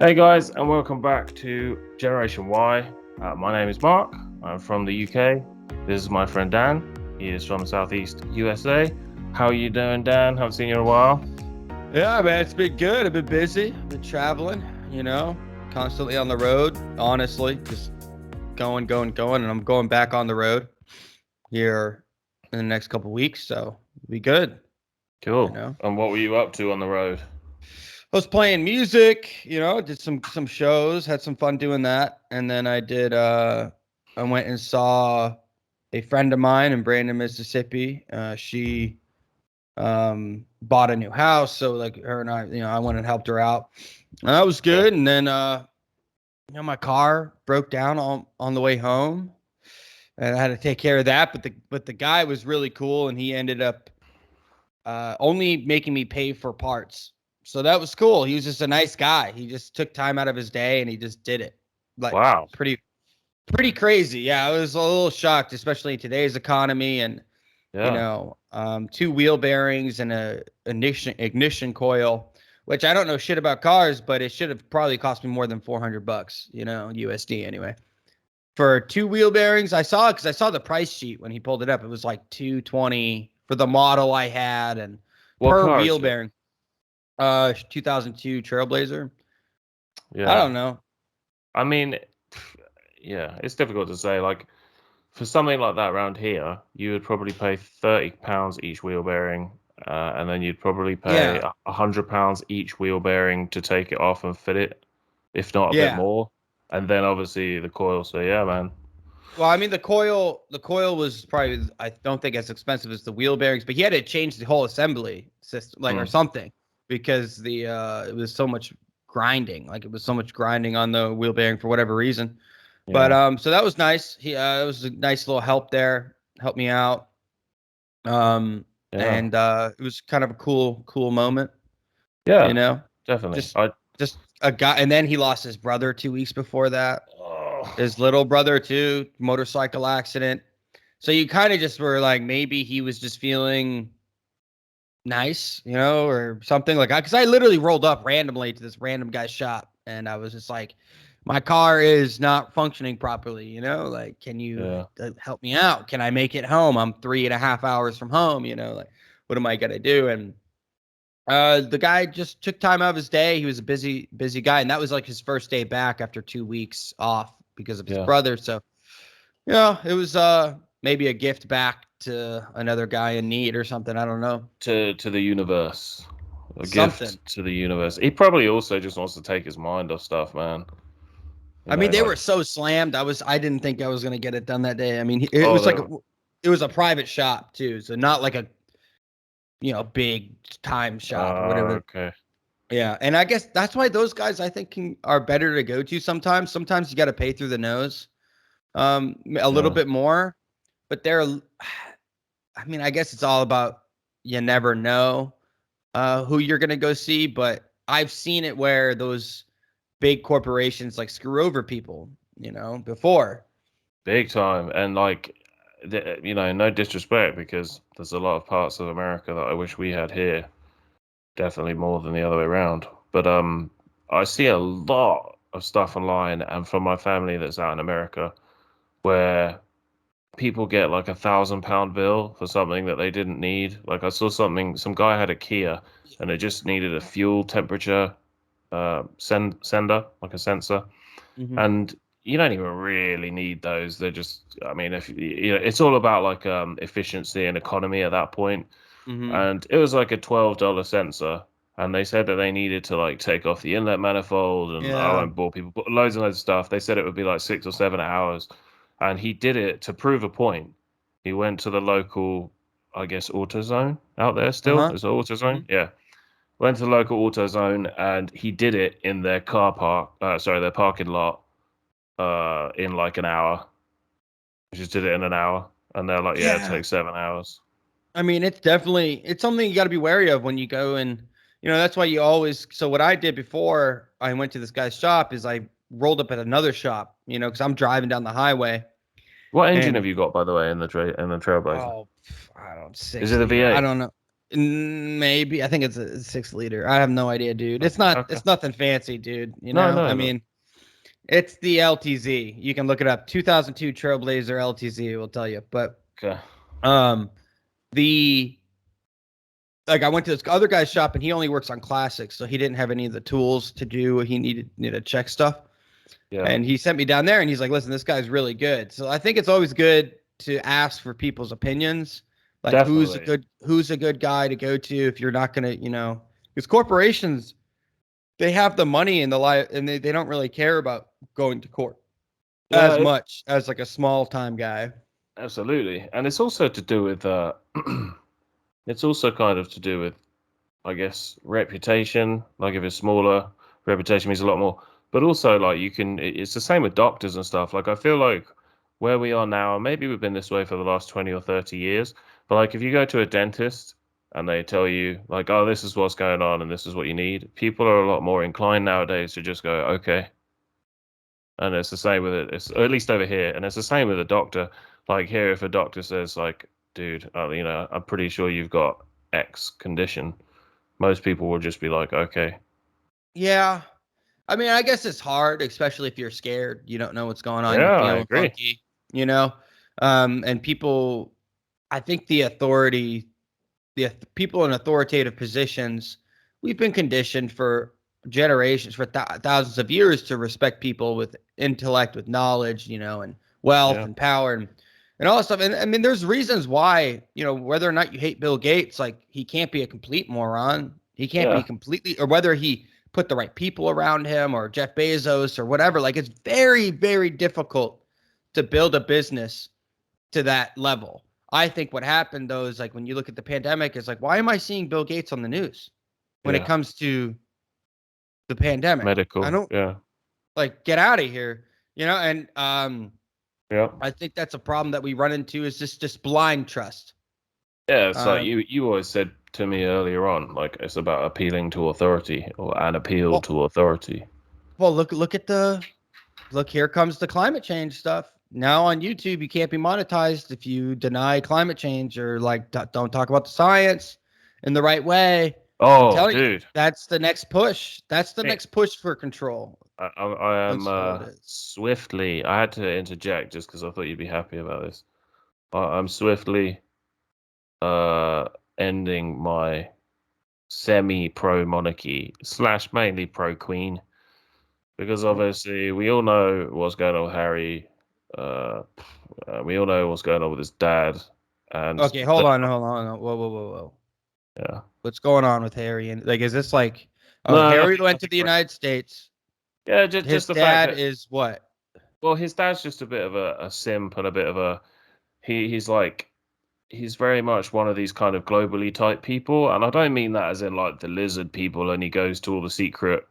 Hey guys, and welcome back to Generation Y. My name is Mark. I'm from the UK. This is my friend Dan. He is from Southeast USA. How are you doing, Dan? Haven't seen you in a while. Yeah, man, it's been good. I've been busy. Been traveling, constantly on the road. Honestly, just going, and I'm going back on the road here in the next couple weeks, so it'll be good. You Cool. know, And what were you up to on the road? I was playing music. Did some shows, had some fun doing that, and then I went and saw a friend of mine in Brandon, Mississippi. She bought a new house, so like her and I went and helped her out. And that was good. And then my car broke down on the way home, and I had to take care of that. But the guy was really cool, and he ended up only making me pay for parts. So that was cool. He was just a nice guy. He just took time out of his day and he just did it. Like Wow. pretty crazy. Yeah, I was a little shocked, especially in today's economy. And Yeah. two wheel bearings and a ignition coil, which I don't know shit about cars, but it should have probably cost me more than $400, USD anyway. For two wheel bearings, I saw it because I saw the price sheet when he pulled it up. It was like 220 for the model I had, and What per car wheel is it? bearing. 2002 Trailblazer. I Yeah. don't know. I mean, yeah, it's difficult to say. Like, for something like that around here, you would probably pay £30 each wheel bearing, and then you'd probably pay Yeah, £100 each wheel bearing to take it off and fit it, if not a bit yeah. more. And then obviously the coil. So yeah, man. Well, I mean, the coil was probably, I don't think as expensive as the wheel bearings, but he had to change the whole assembly system, like, or Mm, something, because it was so much grinding, like it was so much grinding on the wheel bearing for whatever reason. But yeah, so that was nice. It was a nice little help there, helped me out. Um, yeah, and it was kind of a cool moment, you yeah, know, definitely. just just a guy. And then he lost his brother 2 weeks before that. Oh, His little brother too, motorcycle accident. So you kind of just were like, maybe he was just feeling nice, or something like because I literally rolled up randomly to this random guy's shop, and I was just like, my car is not functioning properly, like, can you yeah, help me out? Can I make it home? I'm 3.5 hours from home, like, what am I gonna do? And the guy just took time out of his day. He was a busy guy, and that was like his first day back after 2 weeks off because of his yeah. brother. So it was maybe a gift back to another guy in need or something. I don't know. To the universe, a Something. gift to the universe. He probably also just wants to take his mind off stuff, man. You I mean, know, they like, were so slammed. I didn't think I was gonna get it done that day. I mean, it oh, was like it was a private shop too, so not like a big time shop or whatever. okay, Yeah, and I guess that's why those guys I think are better to go to sometimes. Sometimes you got to pay through the nose, a little yeah, bit more, but they're. I mean, I guess it's all about you never know who you're gonna go see, but I've seen it where those big corporations like screw over people, before. big time. And like, no disrespect, because there's a lot of parts of America that I wish we had here. Definitely more than the other way around. But I see a lot of stuff online and from my family that's out in America where people get like £1,000 bill for something that they didn't need. Like I saw some guy had a Kia and it just needed a fuel temperature sender, like a sensor. Hmm. And you don't even really need those. They're just, I mean, if it's all about like efficiency and economy at that point. Hmm. And it was like a $12 sensor. And they said that they needed to like take off the inlet manifold, and I Yeah. won't bore people, but loads and loads of stuff. They said it would be like 6 or 7 hours, and he did it to prove a point. He went to the local, I guess, AutoZone out there still. Uh-huh. Is it AutoZone? Hmm. Yeah. Went to the local AutoZone, and he did it in their car park, sorry, their parking lot, in like an hour. He just did it in an hour, and they're like, yeah, it Yeah. takes 7 hours. I mean, it's something you got to be wary of when you go, and that's why you always. So what I did before I went to this guy's shop is I rolled up at another shop, because I'm driving down the highway, What engine have and you got, by the way, in the Trailblazer? oh, I don't Is it a 60 or I V8? don't know. Maybe I think it's a 6 liter. I have no idea, dude. It's not. Okay. It's nothing fancy, dude. No. I mean, it's the LTZ. You can look it up. 2002 Trailblazer LTZ will tell you. But Okay. the like I went to this other guy's shop and he only works on classics, so he didn't have any of the tools to do what he needed to check stuff. Yeah. And he sent me down there and he's like, listen, this guy's really good. So I think it's always good to ask for people's opinions. Like Definitely. who's a good guy to go to if you're not gonna, because corporations, they have the money and and they don't really care about going to court Yeah, as much as like a small time guy. absolutely. And it's also to do with it's also kind of to do with, I guess, reputation. Like if it's smaller, reputation means a lot more. But also, like it's the same with doctors and stuff. Like I feel like where we are now, and maybe we've been this way for the last 20 or 30 years. But like if you go to a dentist and they tell you like, oh, this is what's going on and this is what you need, people are a lot more inclined nowadays to just go, okay. And it's the same with it. It's or at least over here, and it's the same with a doctor. Like here, if a doctor says like, dude, I'm pretty sure you've got X condition, most people will just be like, okay. Yeah. I mean, I guess it's hard, especially if you're scared. You don't know what's going on. You're Yeah, I feeling agree. funky, and people, I think people in authoritative positions, we've been conditioned for generations, for thousands of years to respect people with intellect, with knowledge, and wealth Yeah, and power and all that stuff. And I mean, there's reasons why, whether or not you hate Bill Gates, like he can't be a complete moron. He can't be yeah, completely, or whether he put the right people around him or Jeff Bezos or whatever. Like it's very, very difficult to build a business to that level. I think what happened though is like when you look at the pandemic, it's like, why am I seeing Bill Gates on the news when it yeah. comes to the pandemic? I Medical. don't Yeah, like get out of here, and yeah, I think that's a problem that we run into is just blind trust. yeah. It's like Um, you always said to me earlier on, like it's about appealing to authority or an appeal well, to authority. well, look, here comes the climate change stuff. Now on YouTube, you can't be monetized if you deny climate change or like don't talk about the science in the right way. I'm Oh, telling you, dude. that's the next push. That's the Hey, next push for control. I am That's all it is. swiftly. I had to interject just because I thought you'd be happy about this. I'm swiftly uh ending my semi-pro monarchy slash mainly pro queen because obviously we all know what's going on with Harry. Uh, we all know what's going on with his dad, and Okay, hold on. Whoa. yeah, What's going on with Harry? And like, is this like, oh, no, Harry nothing, went to nothing the great. United States. Yeah, His just the fact dad that is what? well, his dad's just a bit of a simp and a bit of a he's like he's very much one of these kind of globally type people, and I don't mean that as in like the lizard people and he goes to all the secret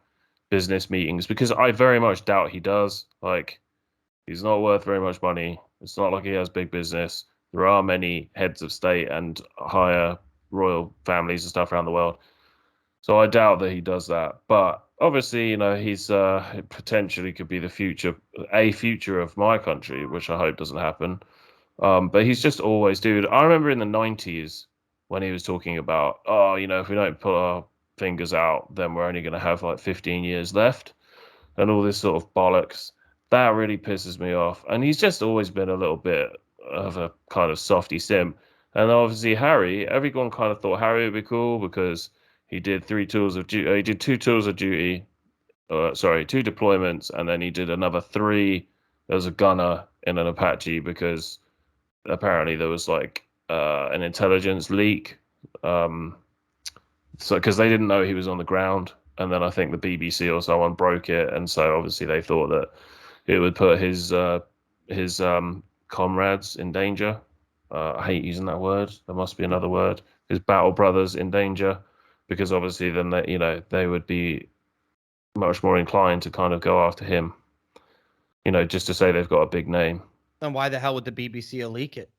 business meetings because I very much doubt he does. Like he's not worth very much money. It's not like he has big business. There are many heads of state and higher royal families and stuff around the world. So I doubt that he does that. But obviously, he's potentially could be the future, a future of my country, which I hope doesn't happen. But he's just always, dude. I remember in the 90s when he was talking about, oh, if we don't put our fingers out, then we're only going to have like 15 years left and all this sort of bollocks. That really pisses me off. And he's just always been a little bit of a kind of softy sim. And obviously Harry, everyone kind of thought Harry would be cool because he did 3 tours of duty. He did 2 tours of duty. Sorry, 2 deployments, and then he did another three. There was a gunner in an Apache because apparently there was like an intelligence leak. Um, so because they didn't know he was on the ground, and then I think the BBC or someone broke it, and so obviously they thought that it would put his comrades in danger. I hate using that word. There must be another word. His battle brothers in danger, because obviously then they would be much more inclined to kind of go after him. Just to say they've got a big name. Then why the hell would the BBC leak it?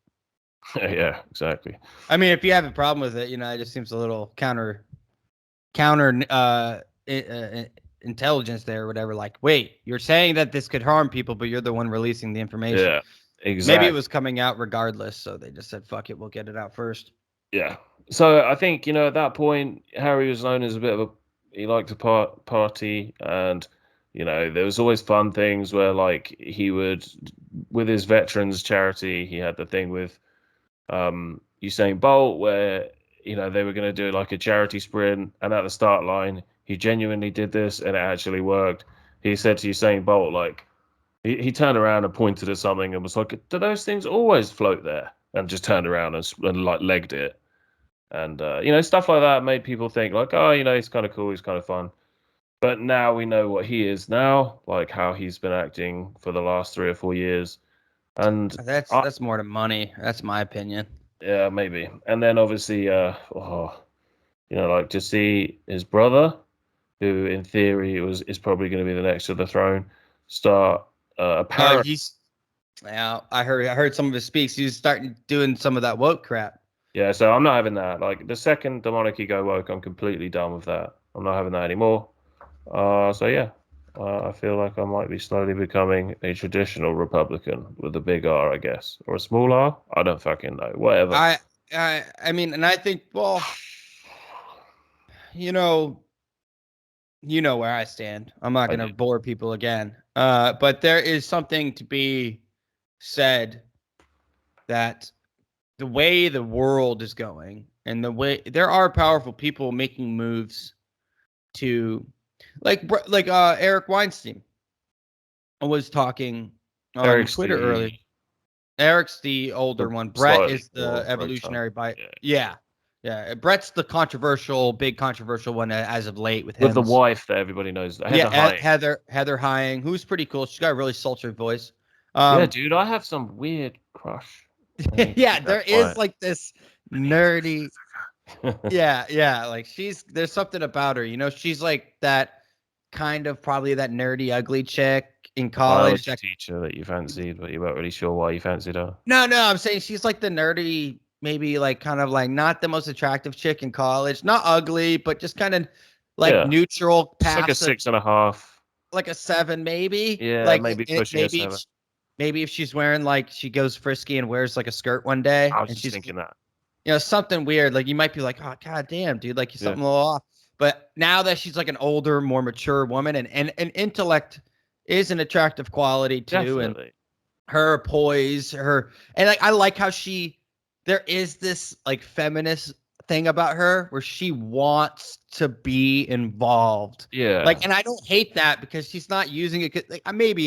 Yeah, exactly. I mean, if you have a problem with it, it just seems a little counter intelligence there or whatever. Like, wait, you're saying that this could harm people, but you're the one releasing the information. Yeah, Maybe it exactly. was coming out regardless, so they just said, "Fuck it, we'll get it out first." Yeah, So I think, at that point, Harry was known as a bit of he liked to party, and there was always fun things where like he would, with his veterans charity, he had the thing with Usain Bolt where they were going to do like a charity sprint, and at the start line, he genuinely did this, and it actually worked. He said to Usain Bolt like he turned around and pointed at something and was like, "Do those things always float there?" And just turned around and like legged it. And stuff like that made people think like, oh, he's kind of cool, he's kind of fun. But now we know what he is now, like how he's been acting for the last 3 or 4 years. And I, That's more than money. That's my opinion. yeah, maybe. And then obviously, like to see his brother, who in theory is probably going to be the next to the throne, start apparently. He's yeah. I heard some of his speaks. He's starting doing some of that woke crap. Yeah, so I'm not having that. Like the second the monarchy go woke, I'm completely done with that. I'm not having that anymore. So yeah, I feel like I might be slowly becoming a traditional Republican with a big R, I guess, or a small R. I don't fucking know. Whatever. I I mean, and I think, well, you know, where I stand. I'm not I going to do. bore people again. But there is something to be said that the way the world is going and the way there are powerful people making moves to Eric Weinstein was talking on Eric's Twitter earlier. the Eric's the older one. Brett slightly is the more pro-Trump. evolutionary bi. Yeah. Yeah. Yeah. Brett's the big controversial one as of late with With the him. wife that everybody knows, Heather Yeah, Heying. Heather Heying, who's pretty cool. She's got a really sultry voice. Yeah, Um, dude, I have some weird crush. I need to yeah, keep that there is quiet. like this I need to keep nerdy. that. Yeah, like there's something about her. She's like that kind of probably that nerdy, ugly chick in The college. biology teacher that you fancied, but you weren't really sure why you fancied her. No, I'm saying she's like the nerdy, maybe like kind of like not the most attractive chick in college, not ugly, but just kind of like Yeah, neutral, just like a passive, 6.5. like a 7 maybe. Yeah, Like maybe pushing a maybe 7. maybe if she's wearing like she goes frisky and wears like a skirt one day I was and just she's thinking that. something weird, like you might be like, oh god damn, dude, like Yeah, something a little off. But now that she's like an older, more mature woman and intellect is an attractive quality too, and definitely. her poise, and like I like how there is this like feminist thing about her where she wants to be involved. Yeah. Like, and I don't hate that because she's not using it. Like, maybe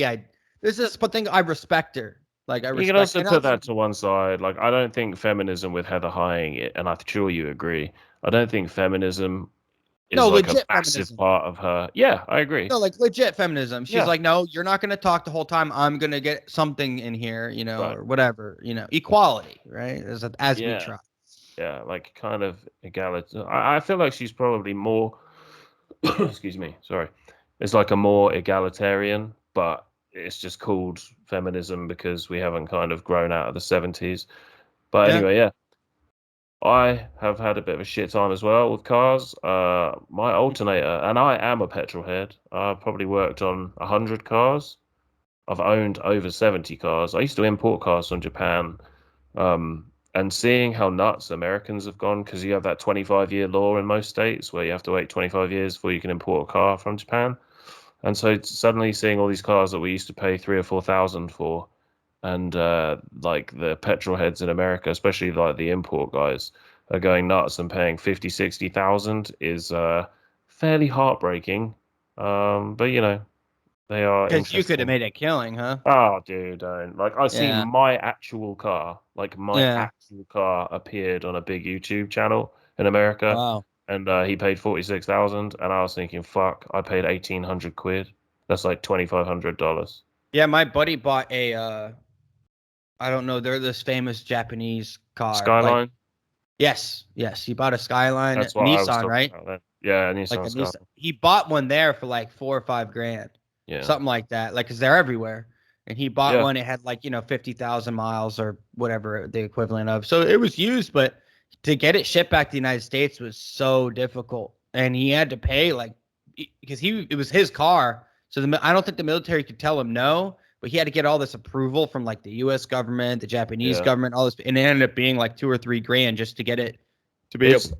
there's this but thing I respect her. Like I You can respect, also and put also that to one side. Like, I don't think feminism with Heather Heying, and I'm sure you agree, I don't think feminism no is like a legit massive feminism. part of her. Yeah, I agree. No, like legit feminism. She's Yeah, like, no, you're not going to talk the whole time. I'm going to get something in here, right. or whatever, equality, right? As we Yeah, try. yeah, like kind of egalitarian. I feel like she's probably more, excuse me, sorry. It's like a more egalitarian, but it's just called feminism because we haven't kind of grown out of the 70s. But Yeah. anyway, yeah. I have had a bit of a shit time as well with cars. My alternator, and I am a petrol head. I've probably worked on 100 cars. I've owned over 70 cars. I used to import cars from Japan. And seeing how nuts Americans have gone, because you have that 25-year law in most states where you have to wait 25 years before you can import a car from Japan. And so suddenly seeing all these cars that we used to pay 3 or 4 thousand for, and like the petrol heads in America, especially like the import guys, are going nuts and paying 50, 60,000 is fairly heartbreaking. But they are Because you could have interesting. made a killing, huh? Oh, dude, don't. Like, I see Yeah. my actual car, like my Yeah. actual car appeared on a big YouTube channel in America, Wow. and he paid 46,000, and I was thinking, fuck, I paid 1,800 quid. That's like $2,500. Yeah, my buddy bought I don't know, they're this famous Japanese car. Like, Skyline. yes, he bought a Skyline That's what I was Nissan, talking right? about then. Yeah, Like Nissan a Nissan. Skyline. He bought one there for like 4 or 5 grand, Yeah. something like that. Like, cause they're everywhere. And he bought Yeah. one. It had like 50,000 miles or whatever the equivalent of. So it was used, but to get it shipped back to the United States was so difficult, and he had to pay like because it was his car. So I don't think the military could tell him no, but he had to get all this approval from like the U.S. government, the Japanese Yeah. government, all this, and it ended up being like 2 or 3 grand just to get it to be it's able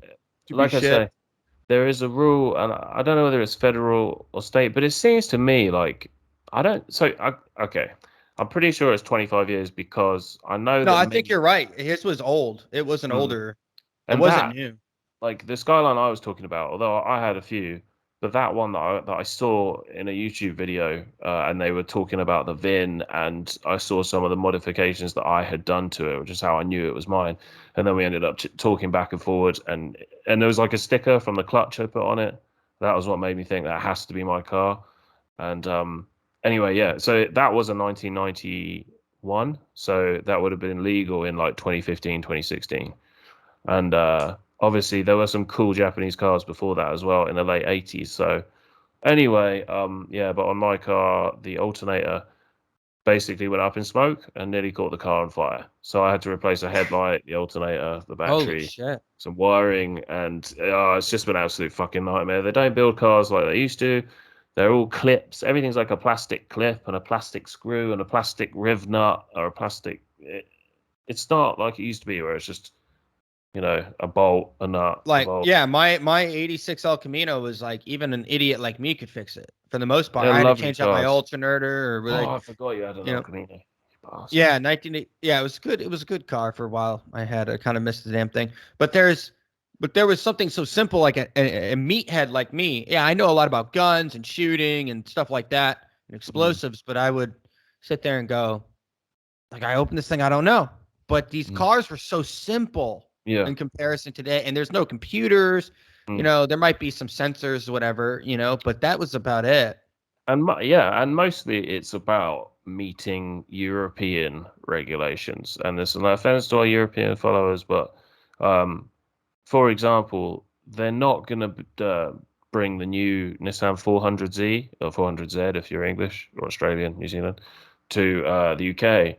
to be like I say, shipped. there is a rule, and I don't know whether it's federal or state, but it seems to me like I don't. Okay, I'm pretty sure it's 25 years because I know No, that I think many. you're right. His was old. It was an Mm, older. It and wasn't that new. like the skyline I was talking about, although I had a few, but that one that I saw in a YouTube video, and they were talking about the VIN, and I saw some of the modifications that I had done to it, which is how I knew it was mine. And then we ended up talking back and forward, and there was like a sticker from the clutch I put on it. That was what made me think that has to be my car. And anyway, yeah. So that was a 1991, so that would have been legal in like 2015, 2016. And obviously there were some cool Japanese cars before that as well in the late 80s. So anyway, yeah, but on my car, the alternator basically went up in smoke and nearly caught the car on fire. So I had to replace a headlight, the alternator, the Holy battery, shit. some wiring, and it's just been an absolute fucking nightmare. They don't build cars like they used to. They're all clips. Everything's like a plastic clip and a plastic screw and a plastic riv nut or a plastic. It's not like it used to be where it's just a bolt, a nut, a Like, bolt. yeah, my 86 El Camino was like even an idiot like me could fix it for the most part. They're I had to lovely change out my cars. alternator or Oh, like, I forgot you had an you El know, Camino. You bastard. yeah, 19 yeah, it was good. It was a good car for a while. I kind of missed the damn thing. But there was something so simple like a meathead like me. Yeah, I know a lot about guns and shooting and stuff like that and Mm, explosives, but I would sit there and go, like, I opened this thing, I don't know. But these mm. cars were so simple Yeah. in comparison today, and there's no computers. Mm. There might be some sensors, whatever, but that was about it. Yeah, and mostly it's about meeting European regulations. And there's no offense to our European followers, but um, for example, they're not going to bring the new Nissan 400Z or 400Z if you're English or Australian, New Zealand, to the UK.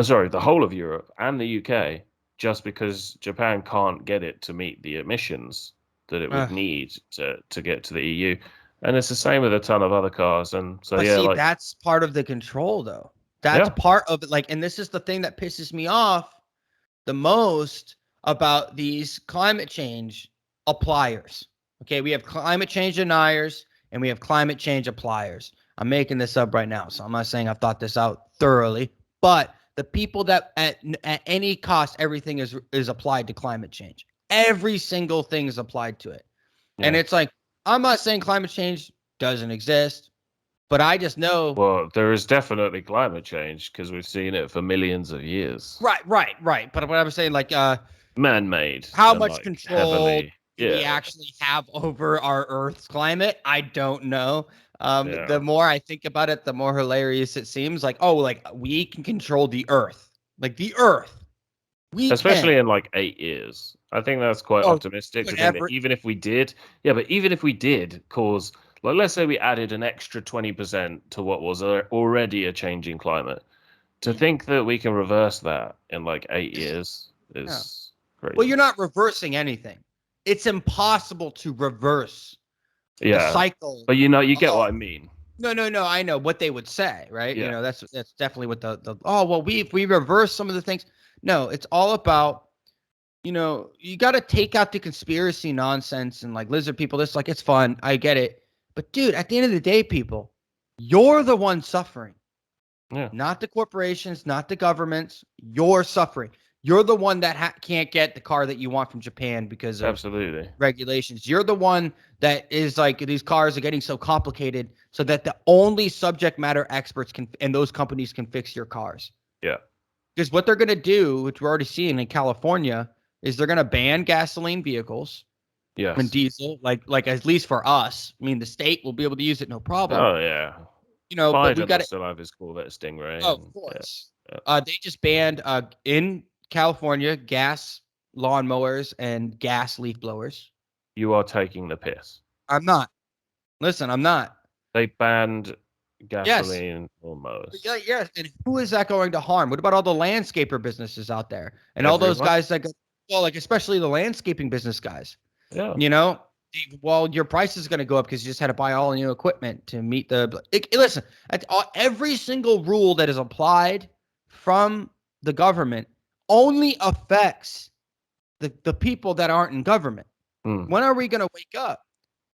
Sorry, the whole of Europe and the UK, just because Japan can't get it to meet the emissions that it would Uh, need to get to the EU. And it's the same with a ton of other cars. And so, but yeah, see, like, that's part of the control, though. That's yeah, part of it. Like, and this is the thing that pisses me off the most about these climate change appliers. Okay, we have climate change deniers and we have climate change appliers. I'm making this up right now, so I'm not saying I've thought this out thoroughly, but the people that at any cost everything is applied to climate change. Every single thing is applied to it. And yeah. it's like I'm not saying climate change doesn't exist, but I just know Well, there is definitely climate change because we've seen it for millions of years. right. But what I'm saying, like, Man-made how and much like control heavily. do we Yeah, actually have over our Earth's climate? I don't know. The yeah. more I think about it, the more hilarious it seems. Like, oh, like we can control the Earth, like the Earth, we can. Especially in like 8 years. I think that's quite Oh, optimistic to think that whatever. even if we did, yeah, but even if we did cause, like, let's say we added an extra 20% to what was already a changing climate, to think that we can reverse that in like 8 years Yeah. is Well, crazy. you're not reversing anything. It's impossible to reverse the Yeah, cycle. but you get what I Oh, mean. no. I know what they would say, right? Yeah, That's definitely what the oh well, we reverse some of the things. No, it's all about you got to take out the conspiracy nonsense and like lizard people. This like it's fun. I get it. But dude, at the end of the day, people, you're the one suffering, yeah, not the corporations, not the governments. You're suffering. You're the one that can't get the car that you want from Japan because of absolutely. regulations. You're the one that is like these cars are getting so complicated so that the only subject matter experts can and those companies can fix your cars. Yeah, Because what they're going to do, which we're already seeing in California, is they're going to ban gasoline vehicles and yes. diesel, like at least for us. I mean, the state will be able to use it, no problem. Oh yeah. But we've Biden will got to. still have his Corvette Stingray, Oh, of and yeah, course. yeah. They just banned in California gas lawnmowers and gas leaf blowers. You are taking the piss. I'm not. Listen, I'm not. They banned Yes. gasoline lawnmowers. Yeah, yes. And who is that going to harm? What about all the landscaper businesses out there and all those Everyone. guys that go, well, like especially the landscaping business guys? Yeah. You know, well, your price is going to go up because you just had to buy all new equipment to meet the. Listen, every single rule that is applied from the government only affects the people that aren't in government. Mm. When are we going to wake up?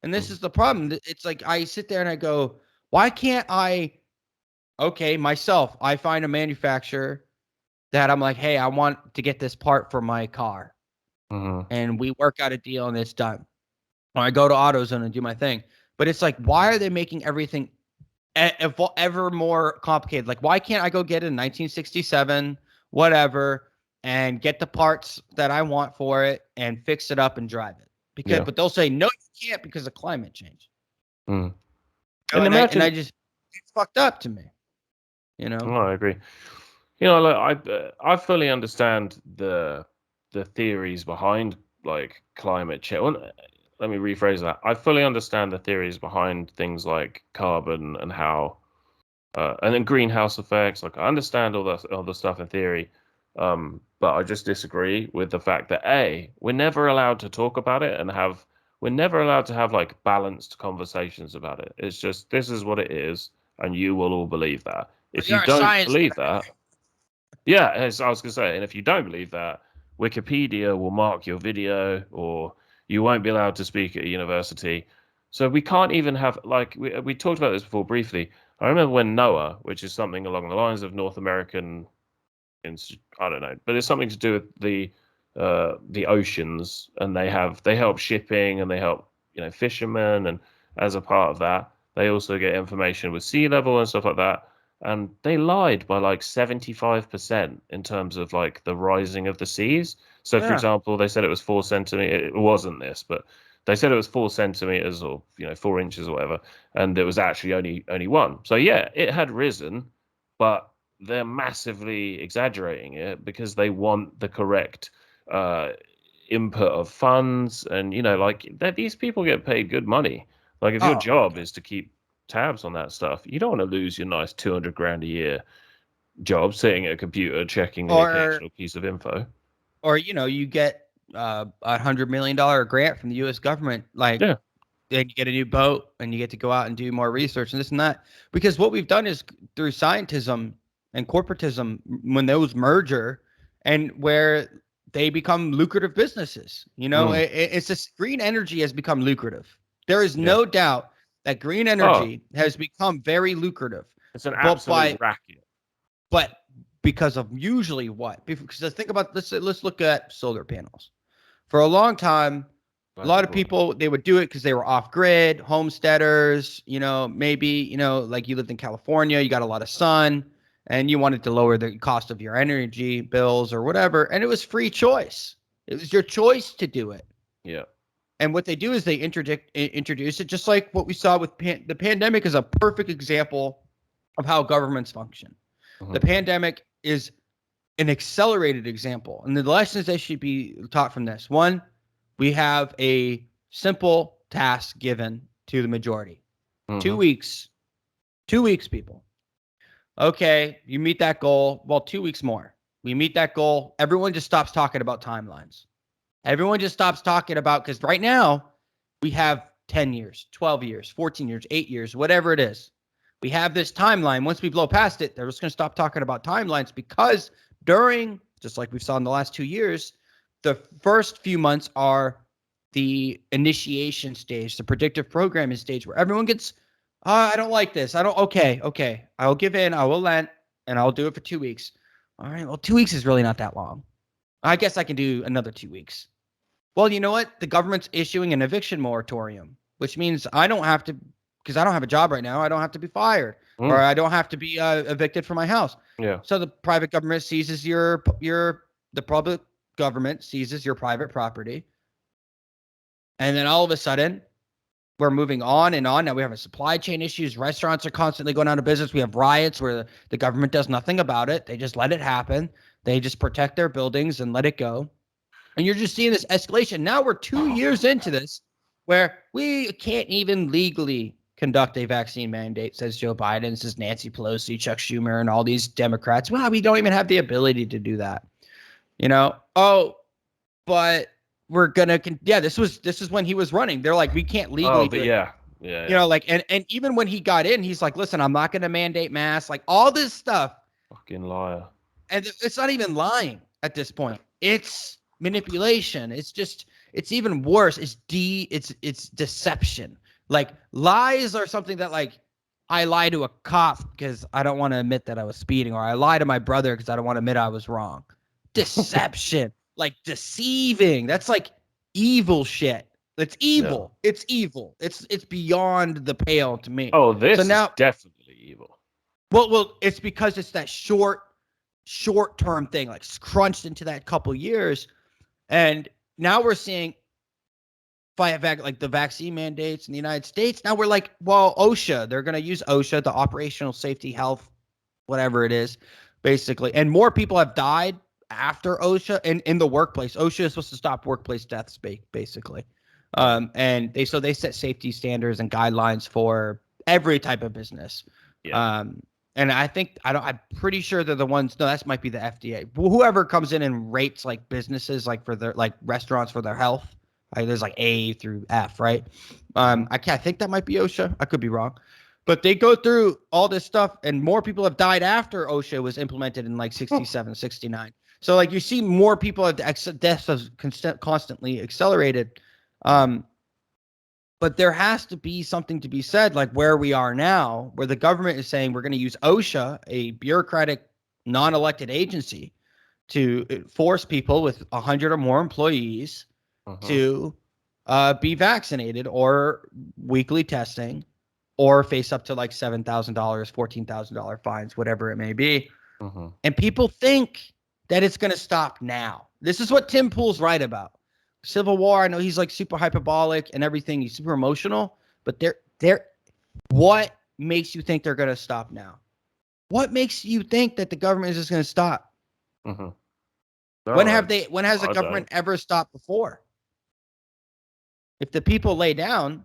And this is the problem. It's like I sit there and I go, why can't I, myself, I find a manufacturer that I'm like, hey, I want to get this part for my car. Mm-hmm. And we work out a deal and it's done. Or I go to AutoZone and do my thing. But it's like, why are they making everything ever more complicated? Like, why can't I go get a 1967, whatever, and get the parts that I want for it and fix it up and drive it? But they'll say, no, you can't because of climate change. Mm. And I just, it's fucked up to me, you know? Oh, I agree. Like I fully understand the theories behind like climate change. Well, let me rephrase that. I fully understand the theories behind things like carbon and how and then greenhouse effects. Like I understand all the stuff in theory, but I just disagree with the fact that we're never allowed to talk about it and we're never allowed to have like balanced conversations about it. It's just this is what it is, and you will all believe that. If you You're a don't science believe guy. that, yeah, as I was gonna say, and if you don't believe that, Wikipedia will mark your video, or you won't be allowed to speak at a university. So we can't even have like we talked about this before briefly. I remember when NOAA, which is something along the lines of North American, I don't know, but it's something to do with the oceans, and they help shipping and they help fishermen, and as a part of that, they also get information with sea level and stuff like that. And they lied by like 75% in terms of like the rising of the seas. So, for Yeah. example, they said it was 4 centimeters. It wasn't this, but they said it was 4 centimeters or 4 inches or whatever, and it was actually only one. So yeah, it had risen, but they're massively exaggerating it because they want the correct uh, input of funds, and like that these people get paid good money. Like if your Oh, job is to keep tabs on that stuff, you don't want to lose your nice 200 grand a year job sitting at a computer checking the or occasional piece of info. you get $100 million grant from the U.S. government, like, Yeah. and you get a new boat and you get to go out and do more research and this and that. Because what we've done is through scientism and corporatism, when those merger and where they become lucrative businesses, Mm, it's this green energy has become lucrative. There is yeah. no doubt that green Oh, energy has become very lucrative, it's an but absolute racket. but because of usually what? Because think about, let's look at solar panels. For a long time, a That's lot of important. people, they would do it because they were off grid, homesteaders, maybe, like you lived in California, you got a lot of sun and you wanted to lower the cost of your energy bills or whatever. And it was free choice. It was your choice to do it. Yeah. And what they do is they introduce it, just like what we saw with the pandemic is a perfect example of how governments function. The Hmm. pandemic is an accelerated example. And the lessons that should be taught from this: one, we have a simple task given to the majority. Hmm. 2 weeks, 2 weeks, people. Okay, you meet that goal. Well, 2 weeks more. We meet that goal. Everyone just stops talking about timelines. Everyone just stops talking about, because right now we have 10 years, 12 years, 14 years, 8 years, whatever it is. We have this timeline. Once we blow past it, they're just going to stop talking about timelines, because during, just like we saw in the last 2 years, the first few months are the initiation stage, the predictive programming stage, where everyone gets, I don't like this. Okay. I'll give in. I will lent, and I'll do it for 2 weeks. All right. Well, 2 weeks is really not that long. I guess I can do another 2 weeks. Well, you know what? The government's issuing an eviction moratorium, which means I don't have to, because I don't have a job right now, I don't have to be fired, or Mm, I don't have to be evicted from my house. yeah. So the private government seizes the public government seizes your private property. And then all of a sudden, we're moving on and on. Now we have a supply chain issues. Restaurants are constantly going out of business. We have riots where the government does nothing about it. They just let it happen. They just protect their buildings and let it go. And you're just seeing this escalation. Now we're 2 years into this where we can't even legally conduct a vaccine mandate, says Joe Biden, says Nancy Pelosi, Chuck Schumer, and all these Democrats. Well, we don't even have the ability to do that. Oh, but we're gonna this is when he was running. They're like, we can't Oh, legally but do it. yeah. Yeah. Yeah. Like, and even when he got in, he's like, listen, I'm not gonna mandate masks, like all this stuff. Fucking liar. And it's not even lying at this point. It's manipulation. It's even worse. It's deception. Like lies are something that like I lie to a cop because I don't want to admit that I was speeding, or I lie to my brother because I don't want to admit I was wrong. Deception, like deceiving. That's like evil shit. It's evil. Yeah. It's evil. It's beyond the pale to me. Oh, So this is now, definitely evil. well, it's because it's that short-term thing, like crunched into that couple years, and now we're seeing like the vaccine mandates in the United States. Now we're like, well, OSHA, they're going to use OSHA, the Operational Safety Health, whatever it is, basically. And more people have died after OSHA in the workplace. OSHA is supposed to stop workplace deaths, basically. And they set safety standards and guidelines for every type of business. Yeah. And I'm pretty sure they're the ones. No, that might be the FDA. Whoever comes in and rates like businesses, like for their like restaurants for their health. There's like A through F, right? I think that might be OSHA. I could be wrong. But they go through all this stuff, and more people have died after OSHA was implemented in like 67, 69. So like you see more people have deaths have constantly accelerated. But there has to be something to be said, like where we are now, where the government is saying we're going to use OSHA, a bureaucratic, non-elected agency, to force people with 100 or more employees to be vaccinated or weekly testing or face up to like $7,000, $14,000 fines, whatever it may be. And people think that it's going to stop now. This is what Tim Pool's right about. Civil War, I know he's like super hyperbolic and everything. He's super emotional, but what makes you think they're going to stop now? What makes you think that the government is just going to stop? No, When has the government ever stopped before? If the people lay down.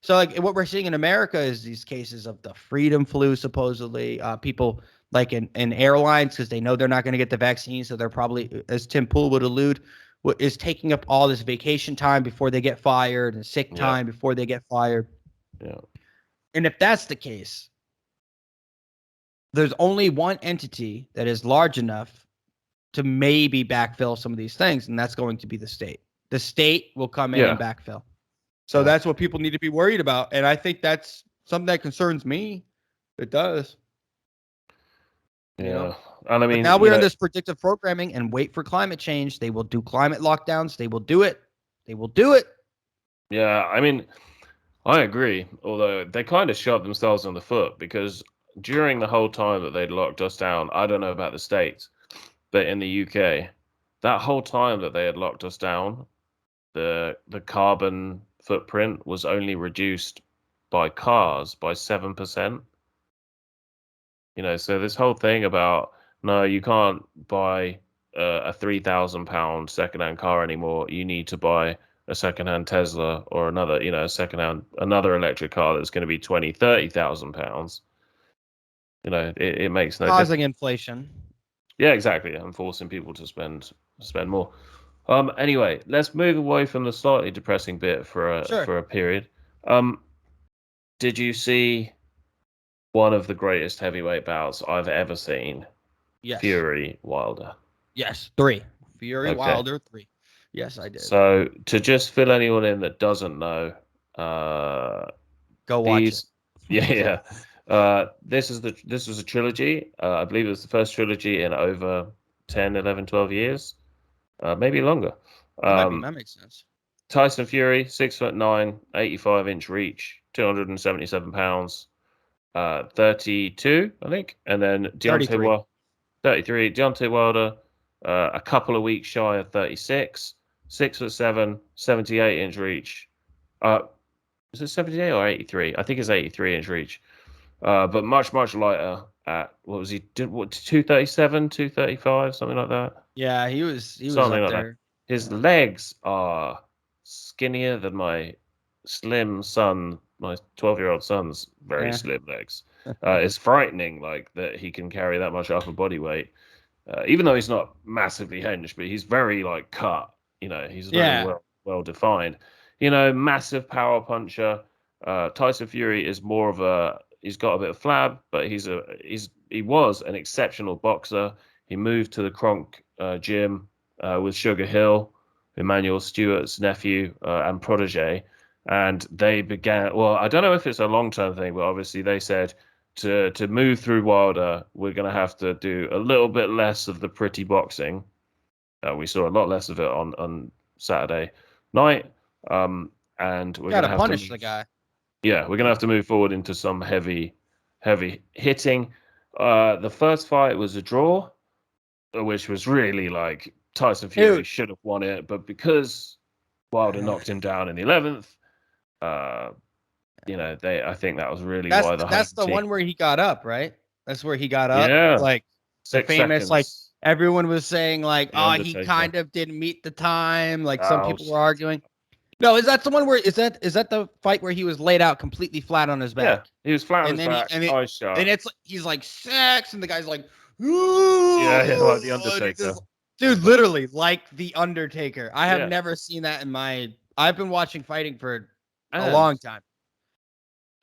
So like what we're seeing in America is these cases of the freedom flu, supposedly people like in airlines, because they know they're not going to get the vaccine. So they're probably, as Tim Pool would allude, is taking up all this vacation time before they get fired and sick time before they get fired. Yeah. And if that's the case, there's only one entity that is large enough to maybe backfill some of these things, and that's going to be the state. The state will come in and backfill. So that's what people need to be worried about. And I think that's something that concerns me. It does. Yeah. You know? And I mean, but now we're in this predictive programming and wait for climate change. They will do climate lockdowns. They will do it. They will do it. Yeah. I mean, I agree. Although they kind of shot themselves in the foot, because during the whole time that they'd locked us down, I don't know about the States, but in the UK, that whole time that they had locked us down, the carbon footprint was only reduced by cars by 7%. So this whole thing about, no, you can't buy a £3,000 secondhand car anymore. You need to buy a secondhand Tesla or another electric car that's going to be £20,000, £30,000. It makes no difference. Causing inflation. Yeah, exactly. And forcing people to spend more. Anyway, let's move away from the slightly depressing bit for a period. Did you see one of the greatest heavyweight bouts I've ever seen? Yes. Fury Wilder. Yes, 3. Fury Wilder 3. Yes, I did. So to just fill anyone in that doesn't know, go watch it. Yeah. This was a trilogy. I believe it was the first trilogy in over 10, 11, 12 years. Maybe longer. That makes sense. Tyson Fury, 6'9", 85-inch reach, 277 pounds, 32, I think. And then Deontay Wilder, 33. Deontay Wilder, a couple of weeks shy of 36, 6'7", 78-inch reach. Is it 78 or 83? I think it's 83-inch reach. But much, much lighter at, what was he, 237, 235, something like that? Yeah, he was something up like there. That. His legs are skinnier than my slim son, my 12-year-old son's very slim legs. It's frightening, like, that he can carry that much upper body weight, even though he's not massively hinged, but he's very, like, cut. He's very well defined. Massive power puncher. Tyson Fury is more of he's got a bit of flab, but he was an exceptional boxer. He moved to the Kronk gym with Sugar Hill, Emmanuel Stewart's nephew and protege, and they began. Well, I don't know if it's a long-term thing, but obviously they said to move through Wilder, we're going to have to do a little bit less of the pretty boxing. We saw a lot less of it on Saturday night, and we're Got going to to have to punish move. the guy. Yeah, we're going to have to move forward into some heavy hitting. The first fight was a draw, which was really like Tyson Fury Dude, should have won it, but because Wilder knocked him down in the 11th, uh, I think that was really that's why the home that's the team. one where he got up, right? That's where he got up. Yeah, Like the six famous, like seconds. everyone was saying, like, The oh, he Undertaker. kind of didn't meet the time. Like some Oh, people were arguing. No, is that the one where is that the fight where he was laid out completely flat on his yeah, back? he was flat on And his then back, eyes shut. it's like he's like sex, and the guy's like, Yeah, like the ooh, and he Undertaker. dude, literally like the Undertaker. I have Yeah, never seen that in my. I've been watching fighting for a and long time.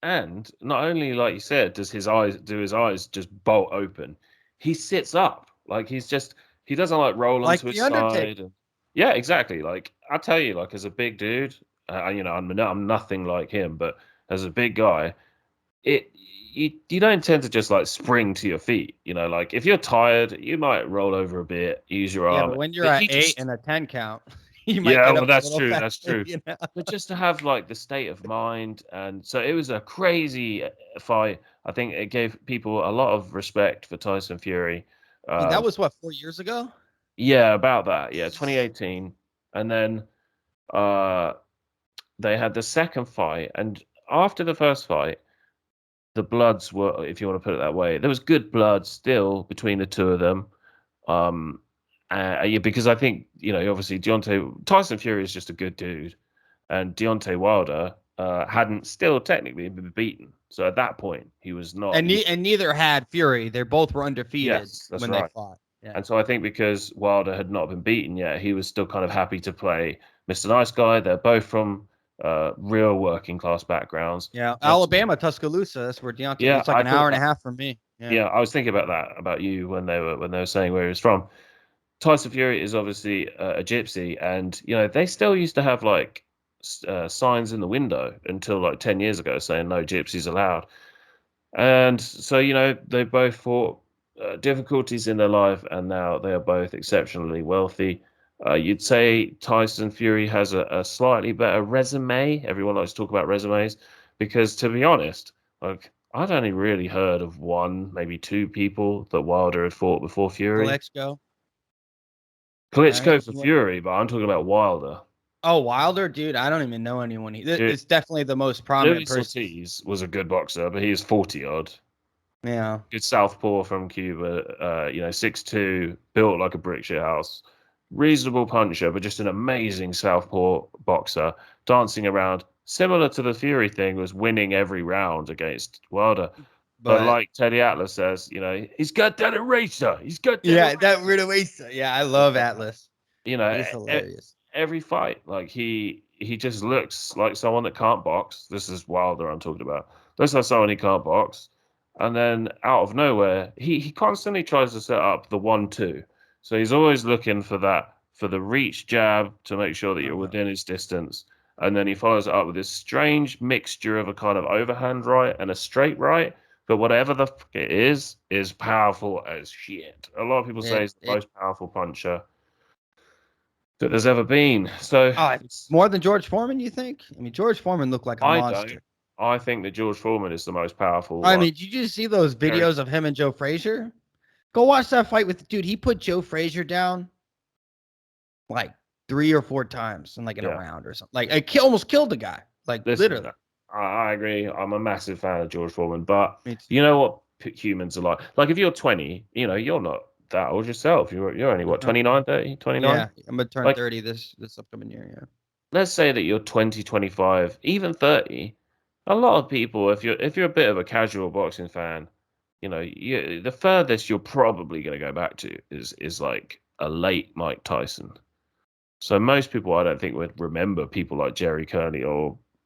And not only, like you said, does his eyes just bolt open, he sits up. Like he doesn't like roll Like onto his the Undertaker. side. And, yeah, exactly. Like I tell you, like as a big dude, I'm nothing like him, but as a big guy, you don't tend to just like spring to your feet. Like if you're tired, you might roll over a bit, use your Yeah, arm, but when you're but at he 8 just and a 10 count, you might yeah, get well up a that's little true, that's faster, true. you know. But just to have like the state of mind, and so it was a crazy fight. I think it gave people a lot of respect for Tyson Fury. I mean, that Um, was what, 4 years ago? yeah, about that. Yeah, 2018, and then uh, they had the second fight, and after the first fight, the bloods were, if you want to put it that way, there was good blood still between the two of them. Um, yeah, because I think obviously Tyson Fury is just a good dude, and Deontay Wilder hadn't still technically been beaten. So at that point, he was not. And neither had Fury. They both were undefeated Yes, that's when they right. fought. Yeah. And so I think because Wilder had not been beaten yet, he was still kind of happy to play Mr. Nice Guy. They're both from real working class backgrounds. Yeah. And Alabama, Tuscaloosa. That's where Deontay. yeah, It's like I an hour thought and a that. half from me. Yeah. Yeah, I was thinking about that about you when they were saying where he was from. Tyson Fury is obviously a gypsy, and they still used to have like signs in the window until like 10 years ago saying no gypsies allowed. And so they both fought difficulties in their life, and now they are both exceptionally wealthy. You'd say Tyson Fury has a slightly better resume. Everyone likes to talk about resumes because, to be honest, like I'd only really heard of one, maybe two people that Wilder had fought before Fury. Klitschko. Right. Klitschko for Fury, but I'm talking about Wilder. Oh, Wilder, dude. I don't even know anyone. Dude, It's definitely the most prominent Luis person. Ortiz was a good boxer, but he was 40 odd. Yeah. Good southpaw from Cuba, 6'2", built like a brick shit house. Reasonable puncher, but just an amazing southpaw boxer, dancing around. Similar to the Fury thing, was winning every round against Wilder. But But like Teddy Atlas says, he's got that eraser. He's got that yeah, that eraser. weird waste. Yeah, I love Atlas. You know, He's hilarious. every fight, like he just looks like someone that can't box. This is Wilder I'm talking about. Looks like someone he can't box, and then out of nowhere, he constantly tries to set up the 1-2. So he's always looking for the reach jab to make sure that you're Uh-huh. within his distance, and then he follows it up with this strange mixture of a kind of overhand right and a straight right. But whatever the fuck it is powerful as shit. A lot of people say It he's the it most powerful puncher that there's ever been. So more than George Foreman, you think? I mean, George Foreman looked like a I don't. monster. I think that George Foreman is the most powerful I one. mean, did you just see those Very, videos of him and Joe Frazier? Go watch that fight with dude. He put Joe Frazier down like 3 or 4 times in a yeah. round or something. Like almost killed the guy. Like Listen, literally. I agree. I'm a massive fan of George Foreman, but Me too. you know what humans are like. Like if you're 20, you're not that old yourself. You're only what, Uh-huh. 29, 30, 29? Yeah, I'm gonna turn Like 30 this upcoming year. Yeah. let's say that you're 20, 25, even 30. A lot of people, if you're a bit of a casual boxing fan, the furthest you're probably going to go back to is like a late Mike Tyson. So most people, I don't think, would remember people like Jerry Kearney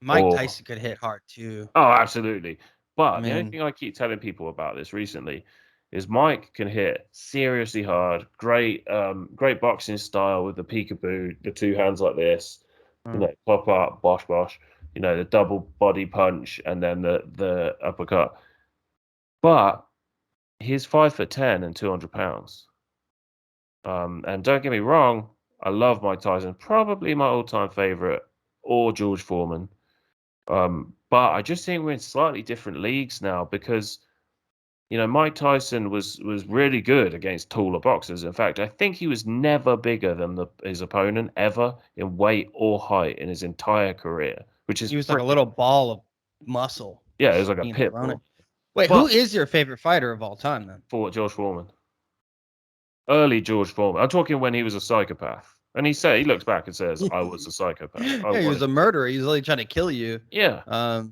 Mike or Tyson could hit hard too. oh, absolutely. I But the only mean, thing I keep telling people about this recently is Mike can hit seriously hard, great boxing style with the peekaboo, the two hands like this, pop up, bosh bosh, the double body punch and then the uppercut. But he's 5'10" and 200 pounds. And don't get me wrong, I love Mike Tyson, probably my all-time favorite, or George Foreman. But I just think we're in slightly different leagues now because, Mike Tyson was really good against taller boxers. In fact, I think he was never bigger than his opponent ever in weight or height in his entire career, which is he was like a little ball of muscle. Yeah, it was like a pit bull. Wait, who is your favorite fighter of all time then? For George Foreman. Early George Foreman. I'm talking when he was a psychopath. And he looks back and says, I was a psychopath. He was a murderer. He was really trying to kill you. Yeah. So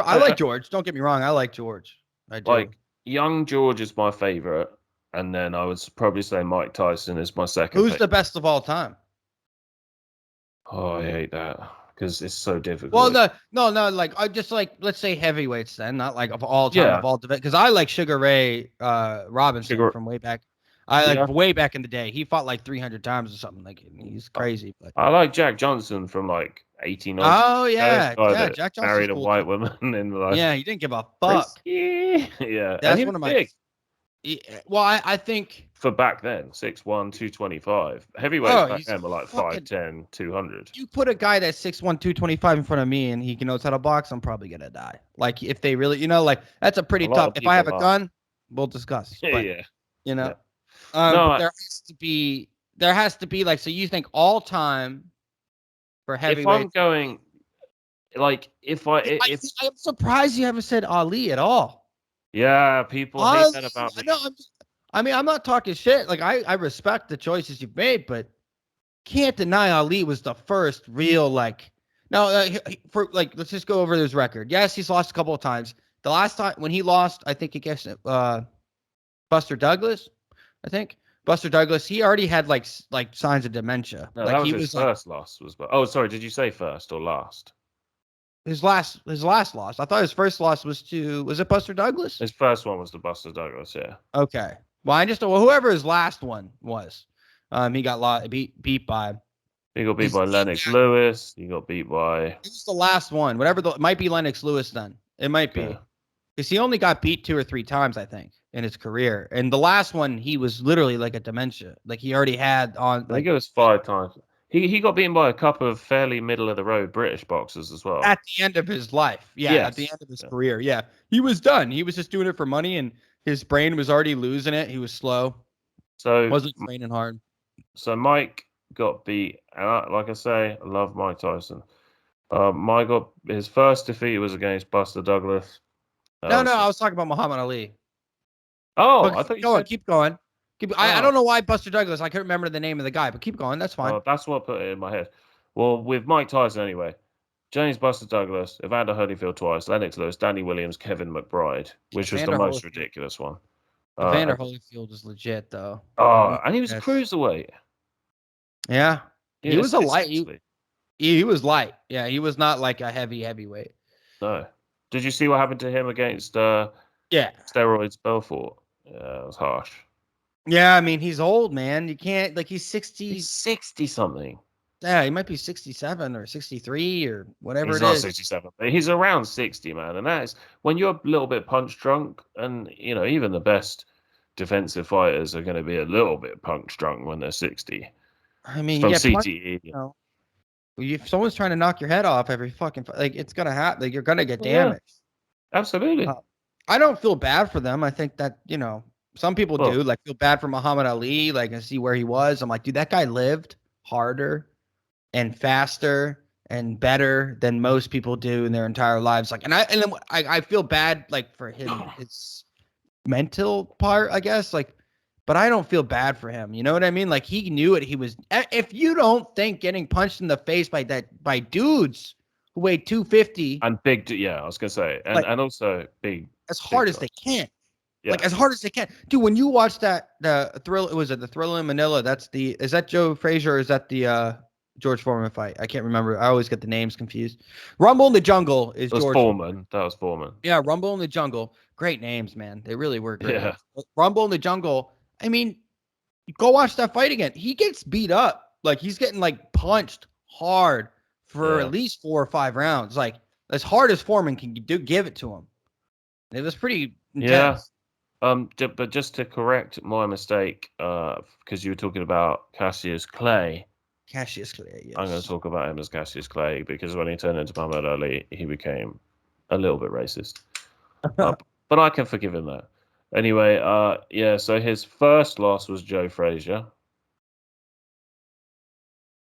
I like George. Don't get me wrong. I like George. I do. Like, young George is my favorite. And then I would probably say Mike Tyson is my second. Who's the best of all time? Oh, I hate that because it's so difficult. Well, no. Like, I just let's say heavyweights then, not like of all time, of all because I like Sugar Ray Robinson from way back. Way back in the day. He fought like 300 times or something. Like, he's crazy. But I like Jack Johnson from like 89. Oh yeah, Jack Johnson married a white woman in the Yeah, he didn't give a fuck. Yeah, that's one of my. Well, I think for back then, 6'1", 225. Heavyweights back then were like 5'10", 200. You put a guy that's 6'1", 225 in front of me, and he knows how to box, I'm probably gonna die. Like, if they really, like, that's a pretty tough. If I have a gun, we'll discuss. But, Yeah. But there has to be like, so you think all time for heavyweight? If I'm going, like, I'm surprised you haven't said Ali at all. Yeah, people hate that about me. No, I'm not talking shit. Like, I respect the choices you've made, but can't deny Ali was the first real, like, let's just go over his record. Yes, he's lost a couple of times. The last time when he lost, I think against Buster Douglas. I think Buster Douglas, he already had like signs of dementia. No, like, that was his first loss. Oh, sorry, did you say first or last? His last loss. I thought his first loss was it Buster Douglas? His first one was to Buster Douglas, yeah. Okay. Well, whoever his last one was, he got beat by. He got beat by Lennox Lewis. He got beat by. It was the last one. It might be Lennox Lewis then. It might be. Because he only got beat 2 or 3 times, I think, in his career. And the last one, he was literally like a dementia. Like, he already had on. I think it was 5 times. He got beaten by a couple of fairly middle of the road British boxers as well. At the end of his life. Yeah, at the end of his career. Yeah. He was done. He was just doing it for money, and his brain was already losing it. He was slow. So wasn't training hard. So Mike got beat. And like I say, I love Mike Tyson. Mike got his first defeat was against Buster Douglas. No, I was talking about Muhammad Ali. Oh, I thought you said... Keep going. I don't know why Buster Douglas. I couldn't remember the name of the guy, but keep going. That's fine. That's what put it in my head. Well, with Mike Tyson anyway, James Buster Douglas, Evander Holyfield twice, Lennox Lewis, Danny Williams, Kevin McBride, which was the most ridiculous one. Evander Holyfield is legit, though. Oh, and he was a cruiserweight. Yeah. He was a light. He was light. Yeah, he was not like a heavyweight. No. Did you see what happened to him against Steroids Belfort? Yeah, it was harsh. Yeah, I mean, he's old, man. You can't, like, he's 60. He's 60-something. Yeah, he might be 67 or 63 or whatever it is. He's not 67, but he's around 60, man. And that is, when you're a little bit punch drunk, and, even the best defensive fighters are going to be a little bit punch drunk when they're 60. I mean, from CTE. If someone's trying to knock your head off every fucking, like, it's going to happen. Like, you're going to get damaged. Yeah, absolutely. I don't feel bad for them. I think that, some people do, like, feel bad for Muhammad Ali, like, and see where he was. I'm like, dude, that guy lived harder and faster and better than most people do in their entire lives. Like, and I feel bad, like, for him, his mental part, I guess, like, but I don't feel bad for him. You know what I mean? Like, he knew it. He was, if you don't think getting punched in the face by dudes who weigh 250 and big, I was gonna say, and also big, as hard as they can. Yeah. Like, as hard as they can. Dude, when you watch the Thrill, was it the Thriller in Manila? Is that Joe Frazier or is that the George Foreman fight? I can't remember. I always get the names confused. Rumble in the Jungle is That was George Foreman. That was Foreman. Yeah, Rumble in the Jungle. Great names, man. They really were great Yeah. names. But Rumble in the Jungle. I mean, go watch that fight again. He gets beat up. Like he's getting like punched hard for at least 4 or 5 rounds. Like as hard as Foreman can do, give it to him. It was pretty intense. But just to correct my mistake, because you were talking about Cassius Clay, Cassius Clay, yes. I'm going to talk about him as Cassius Clay because when he turned into Muhammad Ali, he became a little bit racist. But I can forgive him that. Anyway, so his first loss was Joe Frazier.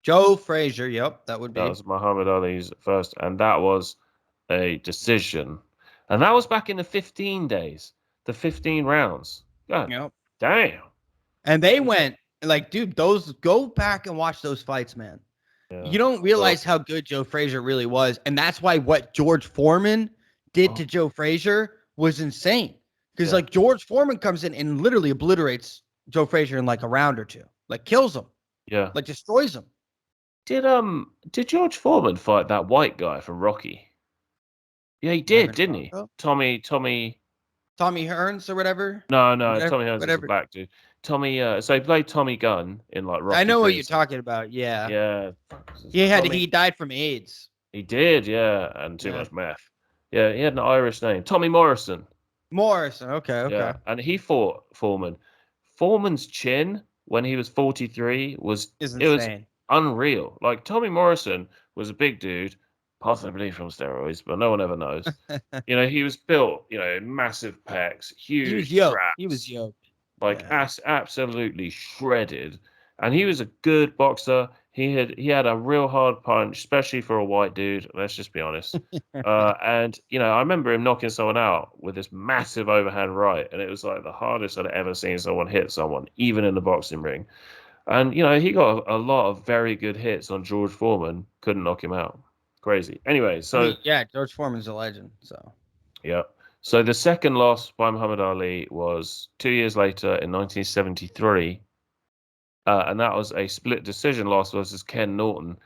Joe Frazier, yep, that would be. That was Muhammad Ali's first, and that was a decision. And that was back in the 15 days, the 15 rounds. God Yep. damn. And they went like, dude, go back and watch those fights, man. Yeah. You don't realize how good Joe Frazier really was. And that's why what George Foreman did to Joe Frazier was insane. Because like George Foreman comes in and literally obliterates Joe Frazier in like a round or two. Like kills him. Yeah. Like destroys him. Did George Foreman fight that white guy from Rocky? Yeah, he did, didn't he? Tommy Hearns or whatever? No, Tommy Hearns is a black dude. Tommy, so he played Tommy Gunn in like Rocky. I know what you're talking about. Yeah. Yeah. He died from AIDS. He did, yeah, and too much meth. Yeah, he had an Irish name. Tommy Morrison. Okay. Yeah, and he fought Foreman. Foreman's chin when he was 43 was unreal. Like Tommy Morrison was a big dude, possibly from steroids, but no one ever knows. He was built, massive pecs, huge traps. He was yoked. Like absolutely shredded. And he was a good boxer. He had a real hard punch, especially for a white dude. Let's just be honest. And I remember him knocking someone out with this massive overhand right, and it was like the hardest I'd ever seen someone hit someone, even in the boxing ring. And he got a lot of very good hits on George Foreman. Couldn't knock him out. Crazy. Anyway, so George Foreman's a legend. So yeah. So the second loss by Muhammad Ali was 2 years later in 1973. And that was a split decision loss versus Ken Norton.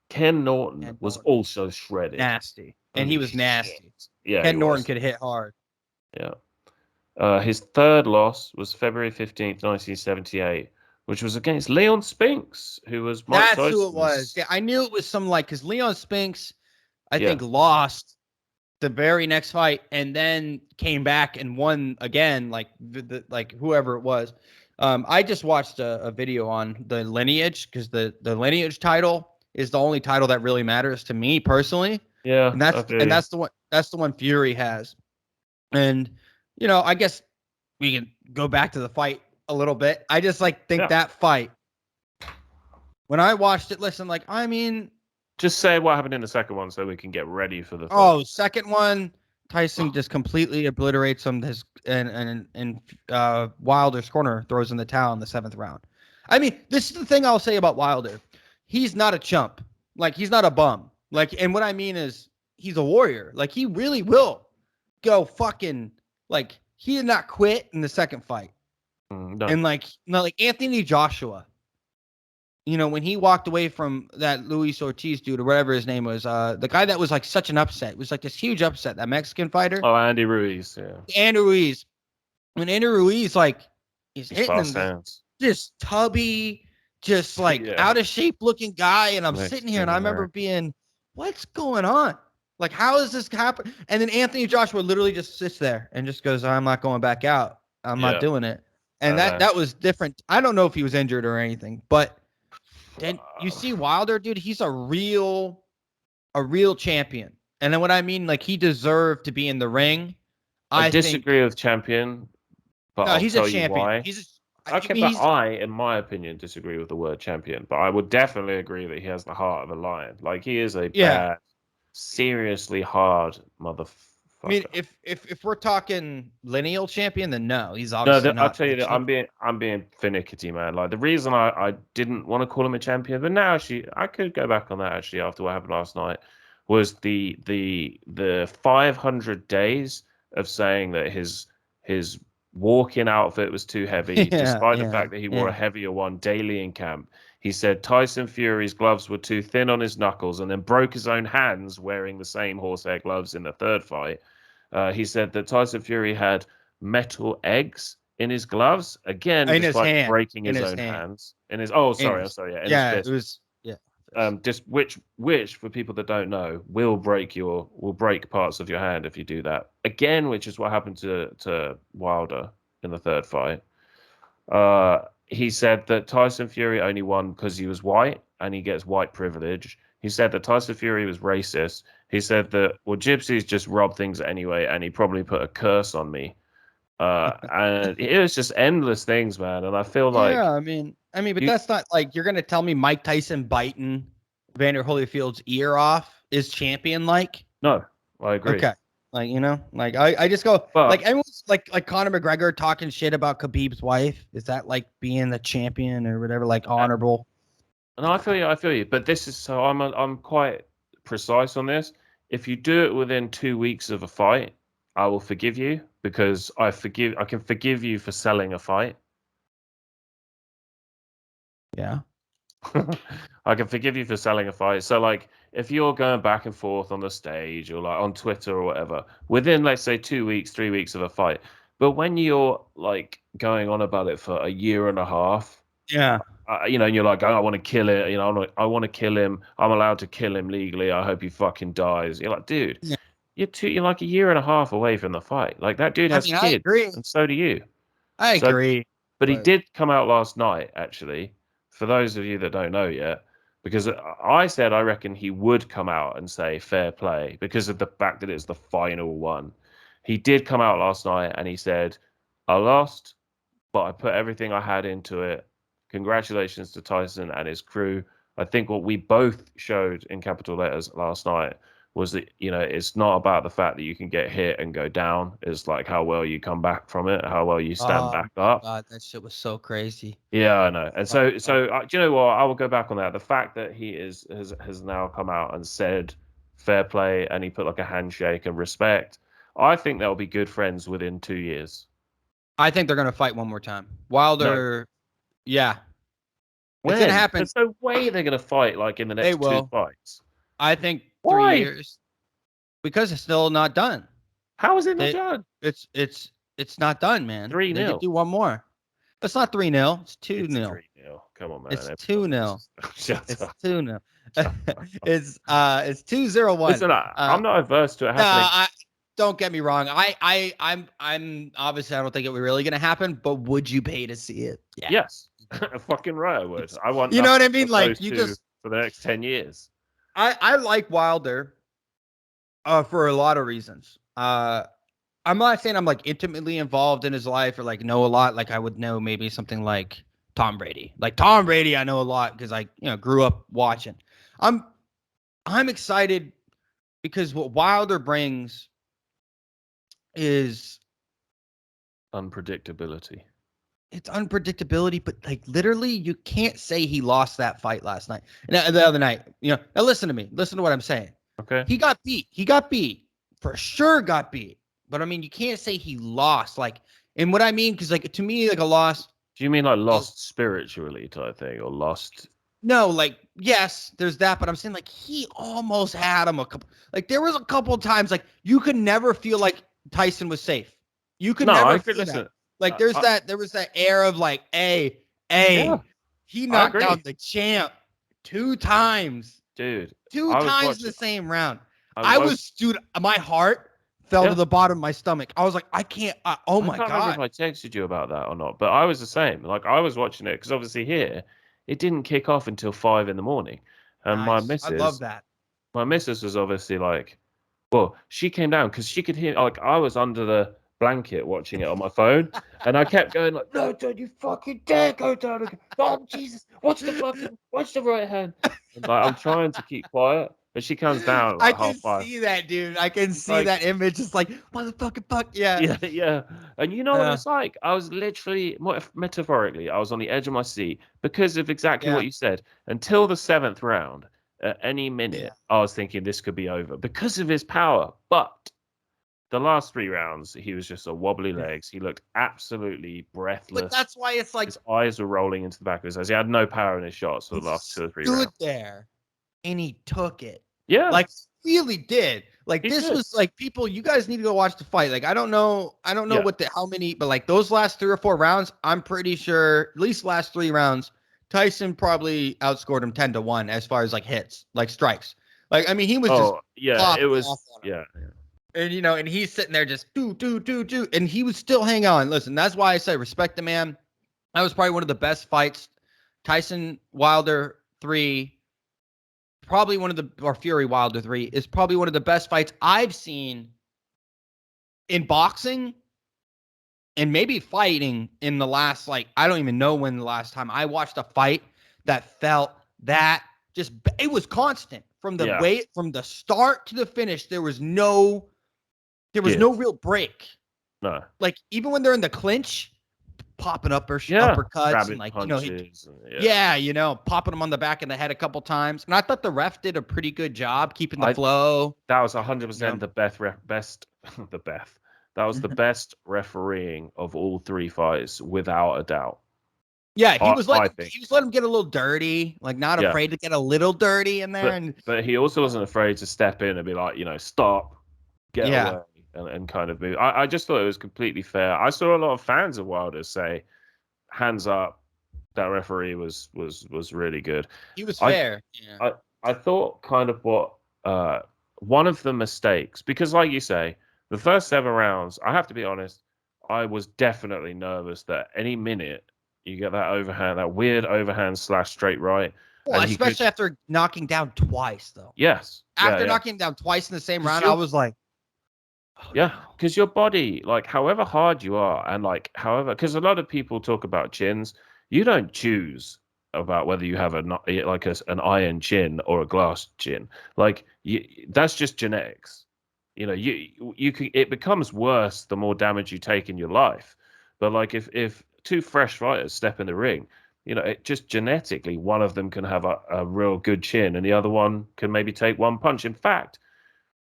Ken Norton was also shredded. Nasty. And he was nasty. Yeah, Ken Norton could hit hard. Yeah. His third loss was February 15th, 1978, which was against Leon Spinks, who was Mike Tyson's. That's who it was. Yeah, I knew it was because Leon Spinks, I think, lost the very next fight and then came back and won again, like whoever it was. I just watched a video on the lineage because the lineage title is the only title that really matters to me personally. Yeah, and that's the one Fury has. And I guess we can go back to the fight a little bit. I just think that fight. When I watched it, just say what happened in the second one so we can get ready for the third. Second one. Tyson just completely obliterates him. And Wilder's corner throws in the towel in the 7th round. I mean, this is the thing I'll say about Wilder. He's not a chump. Like, he's not a bum. Like, and what I mean is he's a warrior. Like, he really will go fucking, like, he did not quit in the second fight. No. And like Anthony Joshua, when he walked away from that Luis Ortiz dude or whatever his name was, the guy that was like such an upset, it was like this huge upset, that Mexican fighter. Oh, Andy Ruiz, yeah. Andy Ruiz. When Andy Ruiz is hitting him, this tubby, just out of shape looking guy, and I'm sitting here and I remember being, what's going on? Like, how is this happen? And then Anthony Joshua literally just sits there and just goes, I'm not going back out. I'm not doing it. And that was different. I don't know if he was injured or anything, but then you see Wilder, dude, he's a real champion. And then what I mean, like, he deserved to be in the ring. I disagree with champion, but I'll he's tell a champion. You why. I, in my opinion, disagree with the word champion. But I would definitely agree that he has the heart of a lion. Like, he is a bad, seriously hard motherfucker. I mean, if we're talking lineal champion, then no, he's obviously not. I'll tell you that I'm being finicky, man. Like, the reason I didn't want to call him a champion, but now actually I could go back on that actually after what happened last night, was the 500 days of saying that his walk-in outfit was too heavy, despite the fact that he wore a heavier one daily in camp. He said Tyson Fury's gloves were too thin on his knuckles, and then broke his own hands wearing the same horsehair gloves in the third fight. He said that Tyson Fury had metal eggs in his gloves, again, In his despite hand. breaking In his his own hand. hands. In I'm his, sorry, yeah, in his yeah, it fist. was, yeah. Just which for people that don't know will break parts of your hand if you do that again, which is what happened to Wilder in the third fight. He said that Tyson Fury only won because he was white and he gets white privilege. He said that Tyson Fury was racist. He said that, well, gypsies just rob things anyway, and he probably put a curse on me. And it was just endless things, man. And I feel like Yeah, but you, that's not like you're gonna tell me Mike Tyson biting Vander Holyfield's ear off is champion like. no, I agree. Okay. Like, like I just go like But everyone's like Conor McGregor talking shit about Khabib's wife. Is that like being the champion or whatever, like honorable? and I feel you, I feel you. But this is so I'm quite precise on this. If you do it within 2 weeks of a fight, I will forgive you because I can forgive you for selling a fight. Yeah. I can forgive you for selling a fight. So, like, if you're going back and forth on the stage or like on Twitter or whatever, within, let's say, 2 weeks, 3 weeks of a fight, but when you're like going on about it for a year and a half, Yeah. and you're like, oh, I want to kill it. I want to kill him. I'm allowed to kill him legally. I hope he fucking dies. You're like, dude, Yeah. you're like a year and a half away from the fight. Like that dude I has mean, I kids, agree. and so do you. I So, agree. but he But did come out last night, actually, for those of you that don't know yet, because I said I reckon he would come out and say fair play because of the fact that it's the final one. He did come out last night and he said, I lost, but I put everything I had into it. Congratulations to Tyson and his crew. I think what we both showed in capital letters last night was that, it's not about the fact that you can get hit and go down. It's like how well you come back from it, how well you stand oh back my up. God, that shit was so crazy. Yeah, I know. And Oh, do you know what? I will go back on that. The fact that he has now come out and said fair play and he put like a handshake and respect, I think they'll be good friends within 2 years. I think they're gonna fight one more time. No, Wilder, yeah, it's gonna when? happen. There's no way they're going to fight like in the They next two will. fights. I think three Why? years because it's still not done. How is it not They, done? it's not done, man. Three They could nil. do one more. It's not 3-0. It's 2 It's nil. 3-0. Come on, man. It's Everyone 2-0. knows. Shut It's up. 2-0. Shut up. It's 2-0-1. Listen, I'm not averse to it No, happening. don't get me wrong. I'm obviously I don't think it was really gonna happen, but would you pay to see it? Yeah. Yes. Fucking right, I would. I want You know what I nothing mean? but Like those you two just for the next 10 years. I like Wilder for a lot of reasons. I'm not saying I'm like intimately involved in his life or like know a lot. Like I would know maybe something like Tom Brady. Like Tom Brady, I know a lot because I grew up watching. I'm I'm excited because what Wilder brings is Unpredictability. it's unpredictability, but like literally, you can't say he lost that fight last night. Now, the other night, now listen to me. Listen to what I'm saying. Okay. He got beat. He got beat. For sure got beat. But I mean, you can't say he lost. Like, and what I mean, because like to me, like a loss. Do you mean like is- lost spiritually type thing or lost? No, like, yes, there's that, but I'm saying like he almost had him a couple. Like there was a couple of times like you could never feel like Tyson was safe. You could No, I never agree. feel that. Listen, Like I, there was that air of like, hey, yeah, he I knocked down agree, the champ two times, dude. two I was times in watching. the same round. I I woke. was, dude, my heart fell to Yeah, the bottom of my stomach. I was like, I can't. Oh I my can't remember if God. I texted you about that or not, but I was the same. Like I was watching it because obviously here it didn't kick off until 5 in the morning, and Nice. I love that. my missus was obviously like, well, she came down because she could hear. Like I was under the blanket watching it on my phone, and I kept going like, "No, don't you fucking dare go down again! Oh Jesus, watch the right hand." And, like I'm trying to keep quiet, but she comes down at, I like can 5:30. see that, dude. I can She's see like, that image. It's like, motherfucking fuck. Yeah. yeah, yeah. And you know what Uh, it's like? I was literally, metaphorically, I was on the edge of my seat because of exactly yeah. what you said. Until the seventh round, at any Yeah. minute, I was thinking this could be over because of his power. But the last 3 rounds, he was just a wobbly legs. He looked absolutely breathless. But that's why it's like his eyes were rolling into the back of his eyes. He had no power in his shots for the last 2 or 3 rounds. There, and he took it. Yeah, like really did. Like he this did. was like people. You guys need to go watch the fight. Like I don't know how many, but like those last 3 or 4 rounds, I'm pretty sure at least last 3 rounds, Tyson probably outscored him 10-1 as far as like hits, like strikes. Like I mean, he was it was yeah. And and he's sitting there just do, and he would still hang on. Listen, that's why I say respect the man. That was probably one of the best fights. Tyson Wilder 3, probably or Fury Wilder 3 is probably one of the best fights I've seen in boxing and maybe fighting in the last, like, I don't even know when the last time I watched a fight that felt that just, it was constant from the way, from the start to the finish. There was no real break. No. Like, even when they're in the clinch, popping uppercuts and like, punches, popping him on the back of the head a couple times. And I thought the ref did a pretty good job keeping the flow. That was 100% the best. That was the best refereeing of all 3 fights, without a doubt. Yeah, he was letting him get a little dirty, like not afraid to get a little dirty in there. But he also wasn't afraid to step in and be like, stop, get away. And kind of move. I just thought it was completely fair. I saw a lot of fans of Wilder say, "Hands up, that referee was really good." He was fair. I thought kind of what one of the mistakes, because like you say, the first 7 rounds, I have to be honest, I was definitely nervous that any minute you get that overhand, that weird overhand / straight right. Well, especially after knocking down twice, though. Yes. After knocking him down twice in the same round, I was like. Because your body, like, however hard you are, and like, because a lot of people talk about chins, you don't choose about whether you have an iron chin or a glass chin. Like, that's just genetics. It becomes worse the more damage you take in your life. But like, if 2 fresh fighters step in the ring, it just genetically, one of them can have a real good chin, and the other one can maybe take 1 punch. In fact,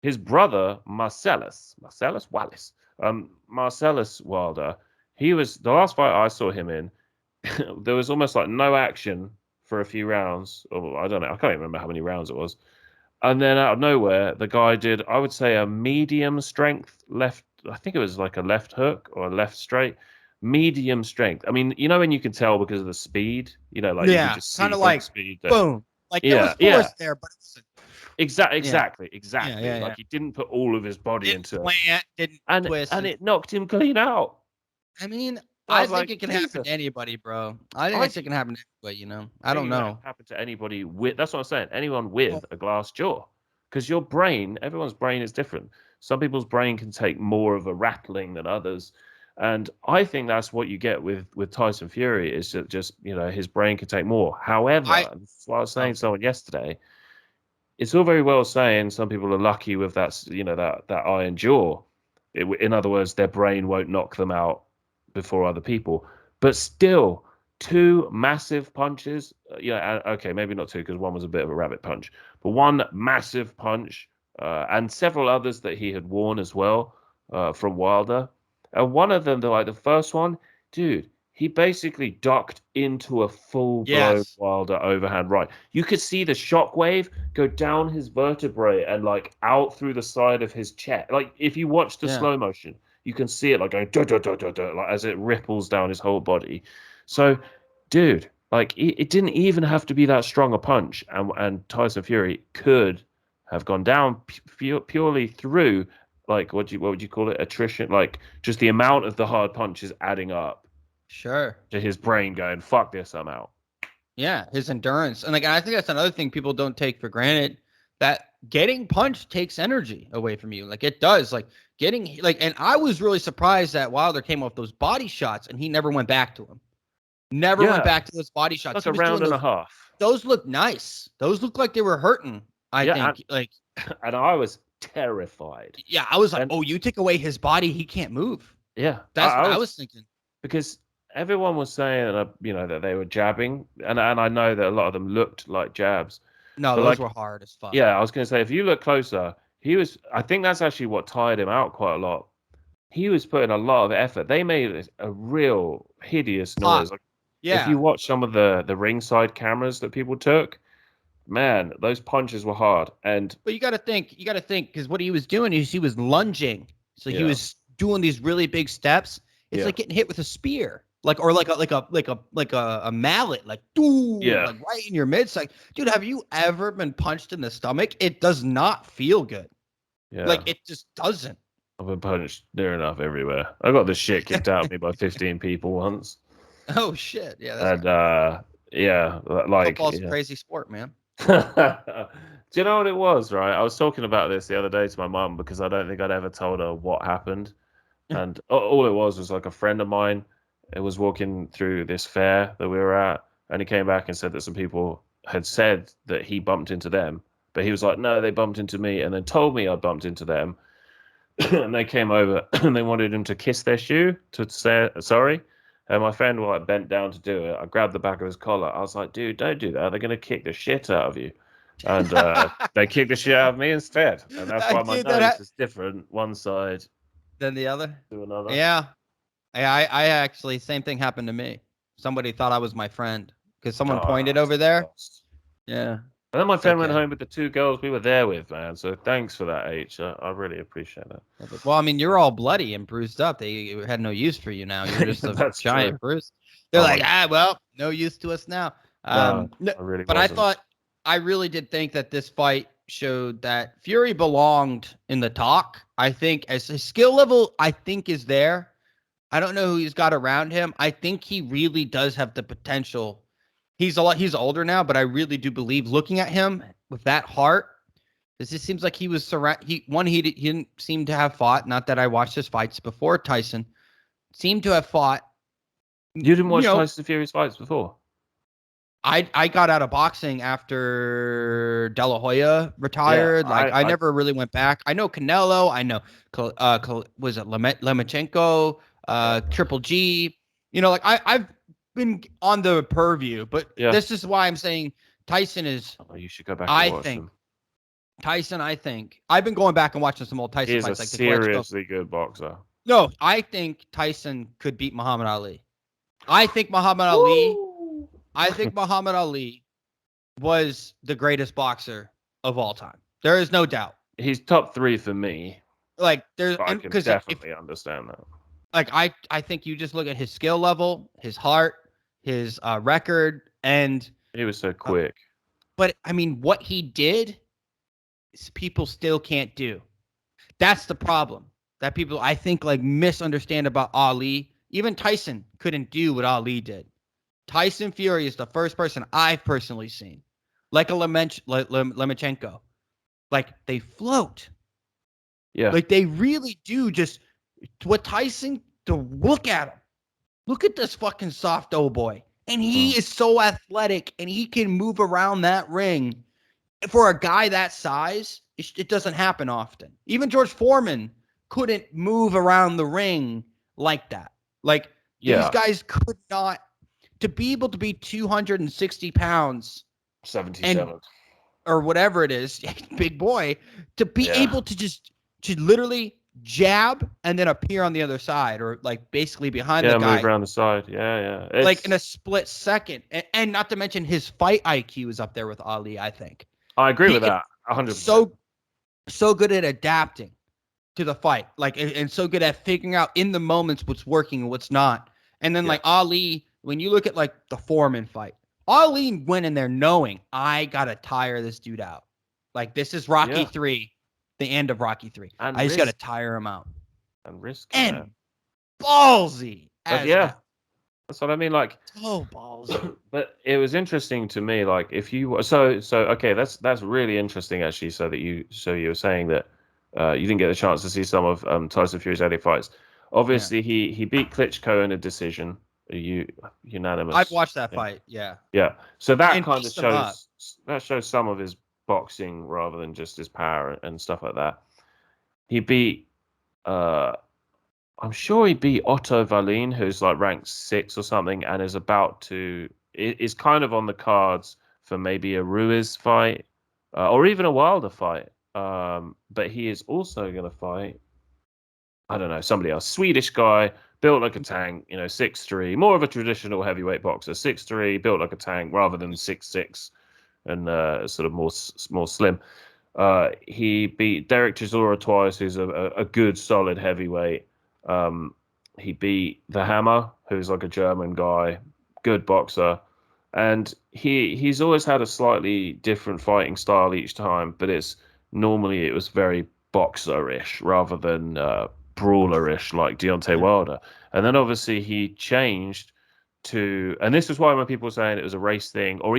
his brother, Marcellus Wilder, he was, the last fight I saw him in, there was almost like no action for a few rounds. Or I don't know, I can't even remember how many rounds it was. And then out of nowhere, the guy did, I would say, a medium strength left, I think it was like a left hook or a left straight, medium strength. I mean, when you can tell because of the speed, you can just kind of like, speed boom. Like, there was force there, but it's Exactly. Yeah. Like, he didn't put all of his body into it. Didn't twist. And it knocked him clean out. I mean, I think it can happen to anybody, bro. I think it can happen to anybody, I don't know. Happen to anybody that's what I'm saying. Anyone with a glass jaw. Because your brain, everyone's brain is different. Some people's brain can take more of a rattling than others. And I think that's what you get with Tyson Fury, is that just, his brain can take more. However, that's what I was saying to someone yesterday, it's all very well saying some people are lucky with that, that iron jaw. In other words, their brain won't knock them out before other people. But still, 2 massive punches. Okay, maybe not 2 because one was a bit of a rabbit punch, but 1 massive punch and several others that he had worn as well from Wilder. And one of them, the first one, dude, he basically ducked into a full-blown Wilder overhand right. You could see the shockwave go down his vertebrae and like out through the side of his chest. Like, if you watch the slow motion, you can see it like going like as it ripples down his whole body. So, dude, like, it didn't even have to be that strong a punch, and Tyson Fury could have gone down purely through, like, what would you call it, attrition, like just the amount of the hard punches adding up. Sure. To his brain going, fuck this, I'm out. Yeah, his endurance. And I think that's another thing people don't take for granted, that getting punched takes energy away from you. Like, it does. Like, and I was really surprised that Wilder came off those body shots and he never went back to him. Never went back to those body shots. Like a round and a half. Those look nice. Those look like they were hurting, I think. And I was terrified. Yeah, I was like, you take away his body, he can't move. Yeah. That's what I was thinking. Because everyone was saying, that they were jabbing, and I know that a lot of them looked like jabs. No, those were hard as fuck. Yeah, I was going to say, if you look closer, I think that's actually what tired him out quite a lot. He was putting a lot of effort. They made a real hideous noise. Like, if you Yeah. watch some of the ringside cameras that people took, man, those punches were hard. And But you got to think, because what he was doing is he was lunging. So he yeah, was doing these really big steps. It's yeah, like getting hit with a spear, or like a mallet, like dude, yeah, like right in your midst. Like, dude, have you ever been punched in the stomach? It does not feel good. yeah. Like it just doesn't. I've been punched near enough everywhere. I got the shit kicked out of me by 15 people once. Oh shit, yeah, that's And right. yeah, like Football's a yeah. crazy sport, man. Do you know what it was, right? I was talking about this the other day to my mum because I don't think I'd ever told her what happened. And all it was like a friend of mine was walking through this fair that we were at, and he came back and said that some people had said that he bumped into them, but he was like, no, they bumped into me, and then told me I bumped into them. And they came over and they wanted him to kiss their shoe to say sorry. And my friend like bent down to do it. I grabbed the back of his collar. I was like, dude, don't do that. They're gonna kick the shit out of you. And they kicked the shit out of me instead. And that's why my Dude, nose is different, one side then the other. to another. Yeah, I actually same thing happened to me. Somebody thought I was my friend because someone Oh, pointed it's over the there. worst. Yeah, And then my it's friend went okay. home with the two girls we were there with, man. So thanks for that, H. I really appreciate it. Well, I mean, you're all bloody and bruised up. They had no use for you now. You're just a That's true. giant bruise. They're Oh like, my, well, no use to us now. no, No, I really but I wasn't. thought I really did think that this fight showed that Fury belonged in the talk. I think as his skill level, I think is there. I don't know who he's got around him. I think he really does have the potential. He's older now, but I really do believe looking at him with that heart. This just seems like he was he didn't seem to have fought. Not that I watched his fights before Tyson. Seemed to have fought. You didn't You watch know, Tyson Fury's fights before? I got out of boxing after De La Hoya Yeah, retired. Like I I never really went back. I know Canelo. I know was it Lemachenko, yeah, Triple G. Like I've been on the purview, but yeah. this is why I'm saying Tyson is. Oh, you should go back and I watch think them. Tyson. I think I've been going back and watching some old He Tyson is a fights, like the Klitschko. seriously good boxer. No, I think Tyson could beat Muhammad Ali. I think Muhammad Ali. Woo! I think Muhammad Ali was the greatest boxer of all time. There is no doubt. He's top three for me, Like there's but I and can because if definitely understand that. like I think you just look at his skill level, his heart, his record, and He was so uh, quick. but I mean what he did, people still can't do. That's the problem that people I think like misunderstand about Ali. Even Tyson couldn't do what Ali did. Tyson Fury is the first person I've personally seen, like a Lemachenko. Like they float. Yeah. Like they really do. Just what Tyson to look at him. Look at this fucking soft old boy, and he Mm. is so athletic, and he can move around that ring. For a guy that size, it doesn't happen often. Even George Foreman couldn't move around the ring like that. Like these Yeah. guys could not to be able to be 260 pounds and 77. or whatever it is, big boy, to be Yeah. able to literally jab and then appear on the other side or like basically behind the Yeah, move guy around the side. Yeah, yeah. like in It's a split second. And not to mention his fight IQ is up there with Ali, I think. I agree He with is that 100%. so good at adapting to the fight, like and so good at figuring out in the moments what's working and what's not. And then Yeah. like Ali, when you look at like the Foreman fight, Ali went in there knowing I gotta tire this dude out. Like this is Rocky Yeah. 3, the end of Rocky 3. And I just gotta risk tire him out. and risky, man. And ballsy But as yeah, hell. that's what I mean. Like, So ballsy. but it was interesting to me. Like, if you so okay, that's really interesting actually. So you were saying that you didn't get the chance to see some of Tyson Fury's early fights. Yeah. Obviously, he beat Klitschko in a decision, I've unanimous. watched that Yeah, fight. Yeah. yeah. So that And kind of pieced him up. shows some of his boxing rather than just his power and stuff like that. He beat uh I'm sure he beat Otto Wallin, who's like ranked 6 or something, and is about to is kind of on the cards for maybe a Ruiz fight or even a Wilder fight. But he is also going to fight, I don't know, somebody else. Swedish guy, built like a tank, 6'3", more of a traditional heavyweight boxer. 6'3", built like a tank rather than 6'6", and sort of more slim. He beat Derek Chisora twice, who's a good, solid heavyweight. He beat the Hammer, who's like a German guy, good boxer. And he's always had a slightly different fighting style each time, but normally it was very boxer-ish rather than brawler-ish like Deontay Wilder. And then obviously he changed and this is why when people were saying it was a race thing, or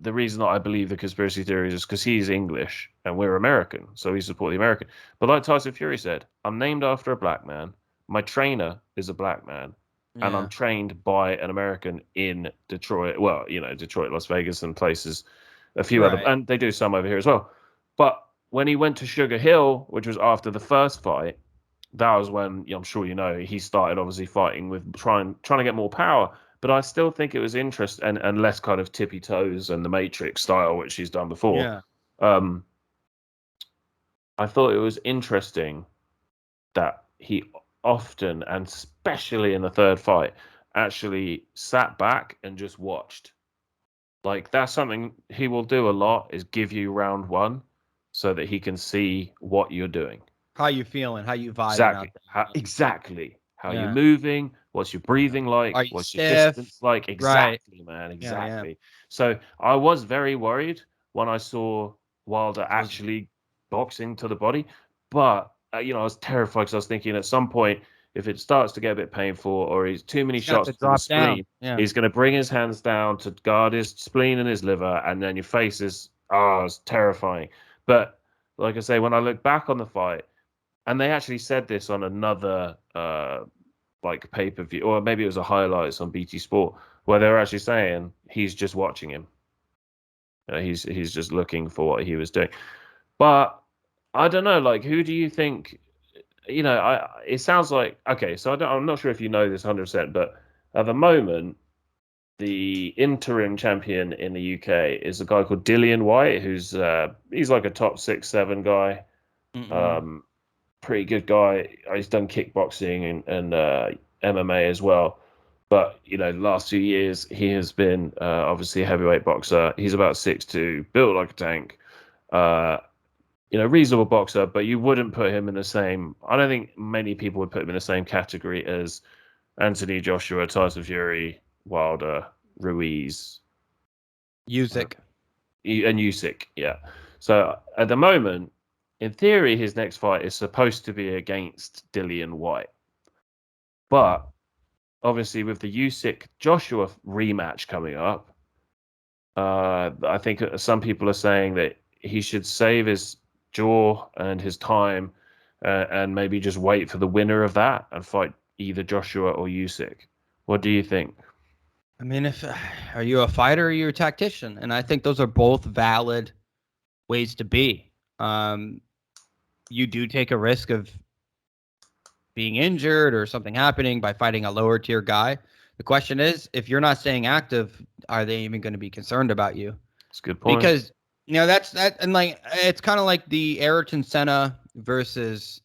the reason that I believe the conspiracy theories is because he's English and we're American, so he support the American. But like Tyson Fury said, I'm named after a black man. My trainer is a black man, and I'm trained by an American in Detroit. Well, Detroit, Las Vegas, and places, a few other, and they do some over here as well. But when he went to Sugar Hill, which was after the first fight, that was when I'm sure he started obviously fighting with trying to get more power. But I still think it was interesting and less kind of tippy toes and the Matrix style, which he's done before. Yeah. I thought it was interesting that he often, and especially in the third fight, actually sat back and just watched. Like that's something he will do a lot, is give you round one so that he can see what you're doing. How you feeling? How you vibing Exactly. out Exactly. How there? you moving? What's your breathing like? Are you What's your stiff? distance like? Right. Exactly, man. Yeah. Exactly. So I was very worried when I saw Wilder actually boxing to the body, but I was terrified because I was thinking at some point, if it starts to get a bit painful or he's too many He's got to shots to the drop down. spleen, Yeah. he's going to bring his hands down to guard his spleen and his liver, and then your face is it's terrifying. But like I say, when I look back on the fight. And they actually said this on another like pay-per-view, or maybe it was a highlights on BT Sport, where they were actually saying he's just watching him. He's just looking for what he was doing. But I don't know, like who do you think? It sounds like okay. So I'm not sure if you know this 100%, but at the moment, the interim champion in the UK is a guy called Dillian White, who's he's like a top 6-7 guy. Pretty good guy. He's done kickboxing and MMA as well. But the last 2 years he has been obviously a heavyweight boxer. He's about 6'2", built like a tank. Uh, reasonable boxer, but you wouldn't put him in the same. I don't think many people would put him in the same category as Anthony Joshua, Tyson Fury, Wilder, Ruiz, Usyk. and Usyk. Yeah. So at the moment, in theory, his next fight is supposed to be against Dillian White. But obviously, with the Usyk Joshua rematch coming up, I think some people are saying that he should save his jaw and his time and maybe just wait for the winner of that and fight either Joshua or Usyk. What do you think? I mean, are you a fighter or are you a tactician? And I think those are both valid ways to be. You do take a risk of being injured or something happening by fighting a lower tier guy. The question is, if you're not staying active, are they even going to be concerned about you? That's a good point. Because that's that, and like it's kind of like the Ayrton Senna versus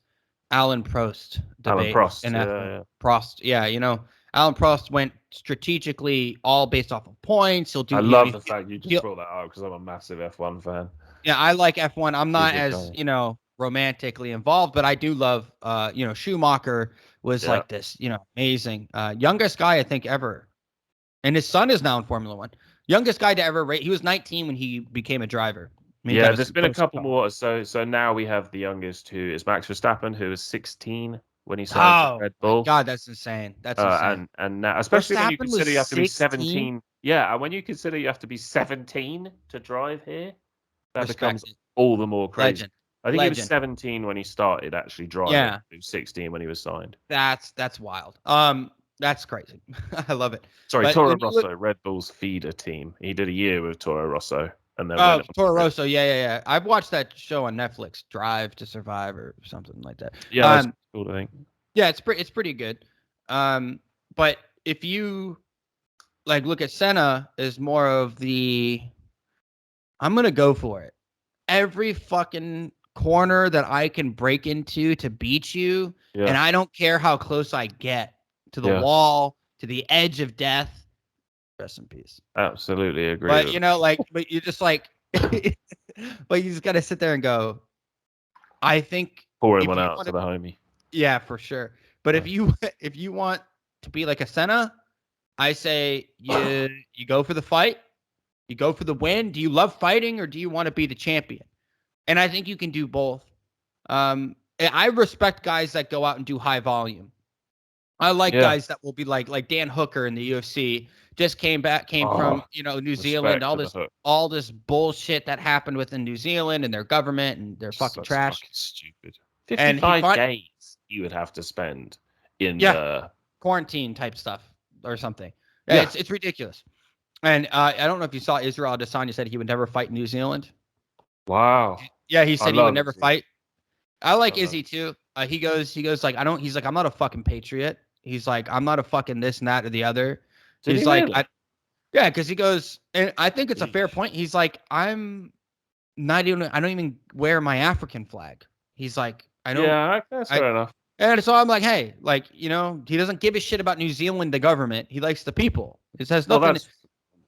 Alan Prost debate. Alan Prost, in yeah. Prost, Alan Prost went strategically all based off of points. He'll do. I love the fact you just brought that up because I'm a massive F1 fan. Yeah, I like F1. I'm not as romantically involved, but I do love. Schumacher was like this, amazing youngest guy I think ever, and his son is now in Formula One. Youngest guy to ever race. He was 19 when he became a driver. Yeah, there's been a couple more. So now we have the youngest, who is Max Verstappen, who was 16 when he signed for Red Bull. God, that's insane. That's insane. And now, especially when you consider you have to be 16? 17. Yeah, and when you consider you have to be 17 to drive here, that becomes Respected. all the more crazy. Legend. I think he was 17 when he started actually driving. Yeah. He was 16 when he was signed. That's wild. That's crazy. I love it. Sorry, But Toro Rosso, Red Bull's feeder team. He did a year with Toro Rosso. And then Toro Rosso, yeah. I've watched that show on Netflix, Drive to Survive or something like that. Yeah, that's cool, I think. Yeah, it's pretty good. But if you look at Senna as more of the, I'm gonna go for it. every fucking corner that I can break into to beat you, and Yeah. I don't care how close I get to the Yeah. wall, to the edge of death. Rest in peace. Absolutely agree But with. but you just like, but you just gotta sit there and go. I think Pouring if one you out want to to, the homie. yeah, for sure. But Yeah. if you want to be like a Senna, I say you go for the fight, you go for the win. Do you love fighting or do you want to be the champion? And I think you can do both. I respect guys that go out and do high volume. I like Yeah. guys that will be like Dan Hooker in the UFC. Just came from Oh, New Zealand. respect to the hook. All this bullshit that happened within New Zealand and their government and their fucking Such trash. fucking stupid. And he 55 fought, days you would have to spend in yeah, the. quarantine type stuff or something. Yeah, Yeah. it's ridiculous. And I don't know if you saw Israel Adesanya said he would never fight New Zealand. Wow. Yeah, he I said he would love never Izzy. fight. I I like love Izzy too. He goes like, I don't, he's like, I'm not a fucking patriot. He's like, I'm not a fucking this and that or the other. Did he He's like, really? yeah, because he goes, and I think it's a fair Yeesh. point. He's like, I don't even wear my African flag. He's like, Yeah, that's I, fair enough. and so I'm like, hey, like, he doesn't give a shit about New Zealand, the government. He likes the people. It has Well, nothing,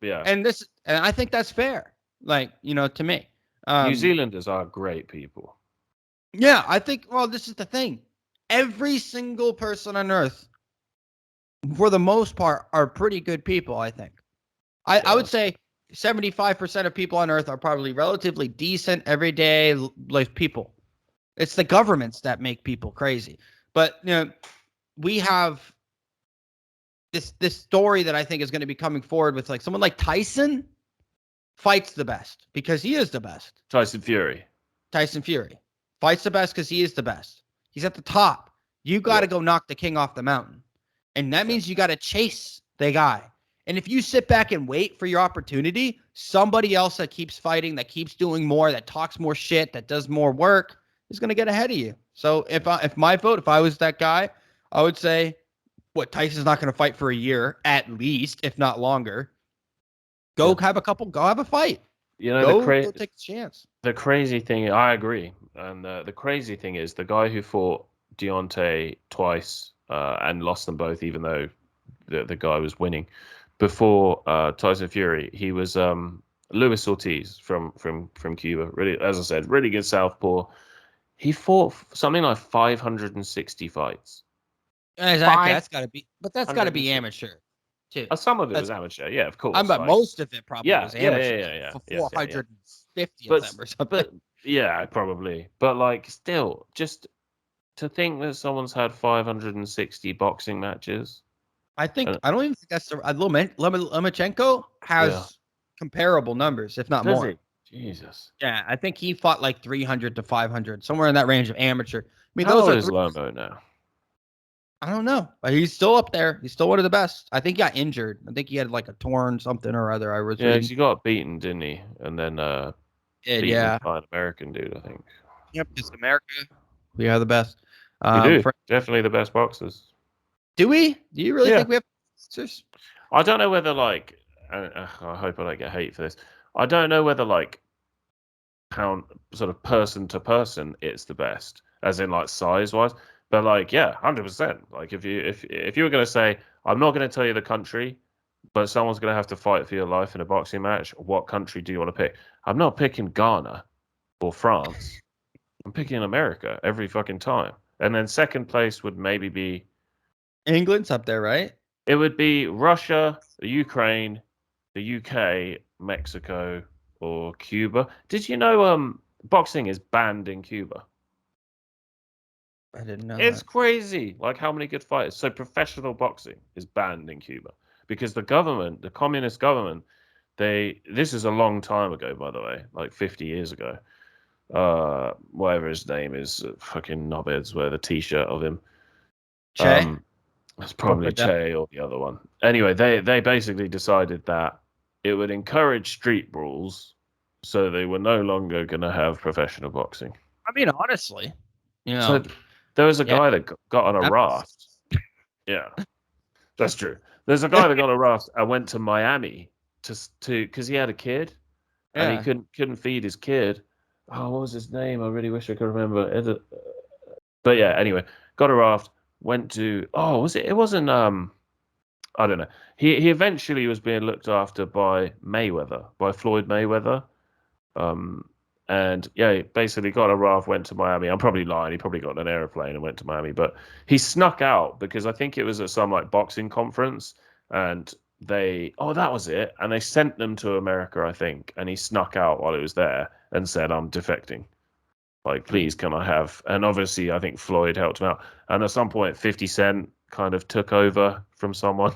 yeah. and I think that's fair. Like, to me. New Um, Zealanders are great people. yeah, I think, well, this is the thing. Every single person on earth, for the most part, are pretty good people, I think. I Yeah, would say 75% of people on earth are probably relatively decent, everyday like people. It's the governments that make people crazy. But we have this story that I think is going to be coming forward with like someone like Tyson fights the best because he is the best. Tyson Fury. Tyson Fury fights the best because he is the best. He's at the top. You got to Yeah. go knock the king off the mountain. And that Yeah. means you got to chase the guy. And if you sit back and wait for your opportunity, somebody else that keeps fighting, that keeps doing more, that talks more shit, that does more work is going to get ahead of you. So if my vote, if I was that guy, I would say, Tyson's not going to fight for a year at least, if not longer. Go Yeah. have a fight. You know, Go take a chance. the crazy thing, I agree. And the crazy thing is the guy who fought Deontay twice and lost them both, even though the guy was winning before Tyson Fury, he was Luis Ortiz from Cuba. Really, as I said, really good southpaw. He fought something like 560 fights. Exactly. That's got to be 560. amateur too. Some of it was That's amateur, yeah, of I'm course. but Like, most of it probably yeah, was yeah, yeah, amateur, yeah, like yeah, for yeah, yeah, yeah. 450 of But them or something. but yeah, probably. But like, still, just to think that someone's had 560 boxing matches. I And, don't even think that's the Lomachenko yeah. has comparable numbers, if not Does more. he? Jesus. Yeah, I think he fought like 300 to 500, somewhere in that range of amateur. I mean, How those old are is three. Lomo now? I don't know, but he's still up there. He's still one of the best. I think he got injured. I think he had like a torn something or other. I was Yeah, 'cause reading. he got beaten, didn't he? And then beaten Yeah. by an American dude, I think. Yep. Because America, we are the best. We do. For, Definitely the best boxers. do we? Do you really Yeah. think we have boxers? I don't know whether like I hope I don't get hate for this. I don't know whether like pound sort of person to person it's the best, as in like size wise. But like, yeah, 100%. Like if you were gonna say, I'm not gonna tell you the country, but someone's gonna have to fight for your life in a boxing match, what country do you want to pick? I'm not picking Ghana or France. I'm picking America every fucking time. And then second place would maybe be England's up there, right? it would be Russia, the Ukraine, the UK, Mexico, or Cuba. Did you know boxing is banned in Cuba? I didn't know It's that. crazy, like how many good fighters. So professional boxing is banned in Cuba because the government, the communist government, this is a long time ago, by the way, like 50 years ago. Whatever his name is, fucking knobheads wear the T-shirt of him. Che? It's probably Che or the other one. Anyway, they basically decided that it would encourage street brawls, so they were no longer going to have professional boxing. I mean, honestly, So there was a yeah. guy that got on a raft. Yeah, that's true. There's a guy that got on a raft and went to Miami to because he had a kid and he Yeah. couldn't feed his kid, Oh, what was his name? I really wish I could remember. But yeah, anyway, got a raft. Went to. Oh, was it? It wasn't. I don't know. He eventually was being looked after by Mayweather, by Floyd Mayweather. Um, and yeah, he basically got a raft, went to Miami. I'm probably lying. He probably got an airplane and went to Miami, but he snuck out because I think it was at some like boxing conference, and that was it. And they sent them to America, I think, and he snuck out while he was there and said, "I'm defecting. Like, please, can I have?" And obviously, I think Floyd helped him out. And at some point, 50 Cent kind of took over from someone,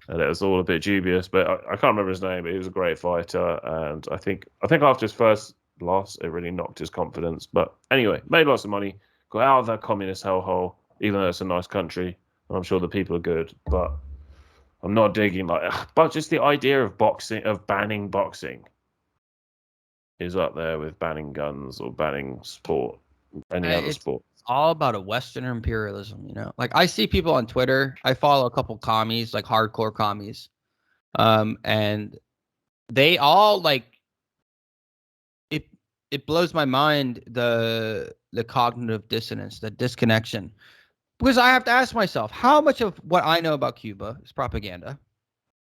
and it was all a bit dubious. But I can't remember his name. But he was a great fighter, and I think after his first loss, it really knocked his confidence. But anyway, made lots of money, got out of that communist hellhole. Even though it's a nice country, and I'm sure the people are good, but I'm not digging but just the idea of banning boxing is up there with banning guns or banning sport, any other It's sport. all about a Western imperialism, you know. Like I see people on Twitter. I follow a couple commies, like hardcore commies, and they all like it. It blows my mind the cognitive dissonance, the disconnection, because I have to ask myself how much of what I know about Cuba is propaganda.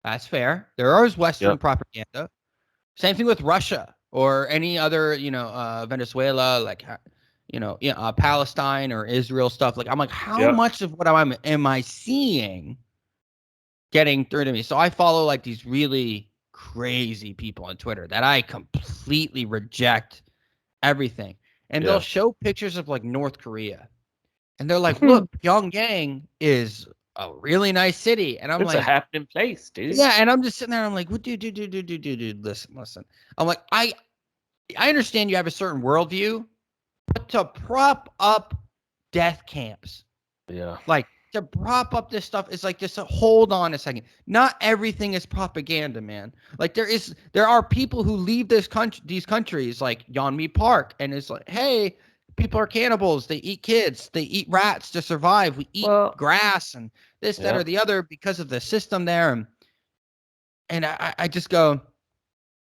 That's fair. There is Western Yep. propaganda. Same thing with Russia or any other, Venezuela, like, Palestine or Israel stuff. Like, I'm like, how Yep. much of what am I seeing getting through to me? So I follow like these really crazy people on Twitter that I completely reject everything. And they'll Yeah. show pictures of like North Korea. And they're like, look, Pyongyang is a really nice city. And I'm It's a like, happening place, dude. yeah, and I'm just sitting there. I'm like, what, dude, listen. I'm like, I understand you have a certain worldview, but to prop up death camps, Yeah. like to prop up this stuff, is like just hold on a second. Not everything is propaganda, man. Like there are people who leave these countries, like Yeonmi Park, and it's like, hey, people are cannibals. They eat kids. They eat rats to survive. We eat Well, grass and this, that, yeah. or the other because of the system there. And I just go,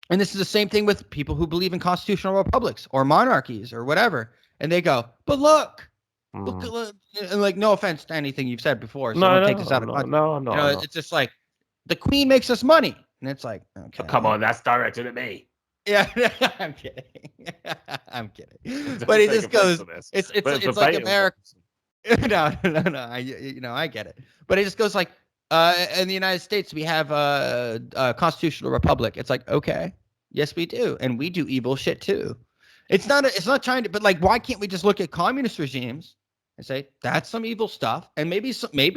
and this is the same thing with people who believe in constitutional republics or monarchies or whatever. And they go, but Mm. look, and like, no offense to anything you've said before, so No, don't take no, this out I'm of not. context. No, I'm not. I'm not. It's just like the queen makes us money. And it's like, Oh, come okay. on, that's directed at me. Yeah, I'm kidding. I'm kidding. But Don't he take just offense goes, to this. But it's like verbatim, America. No. I get it. But it just goes like, in the United States, we have a constitutional republic. It's like, okay, yes, we do, and we do evil shit too. It's not trying to, but like, why can't we just look at communist regimes and say that's some evil stuff, and maybe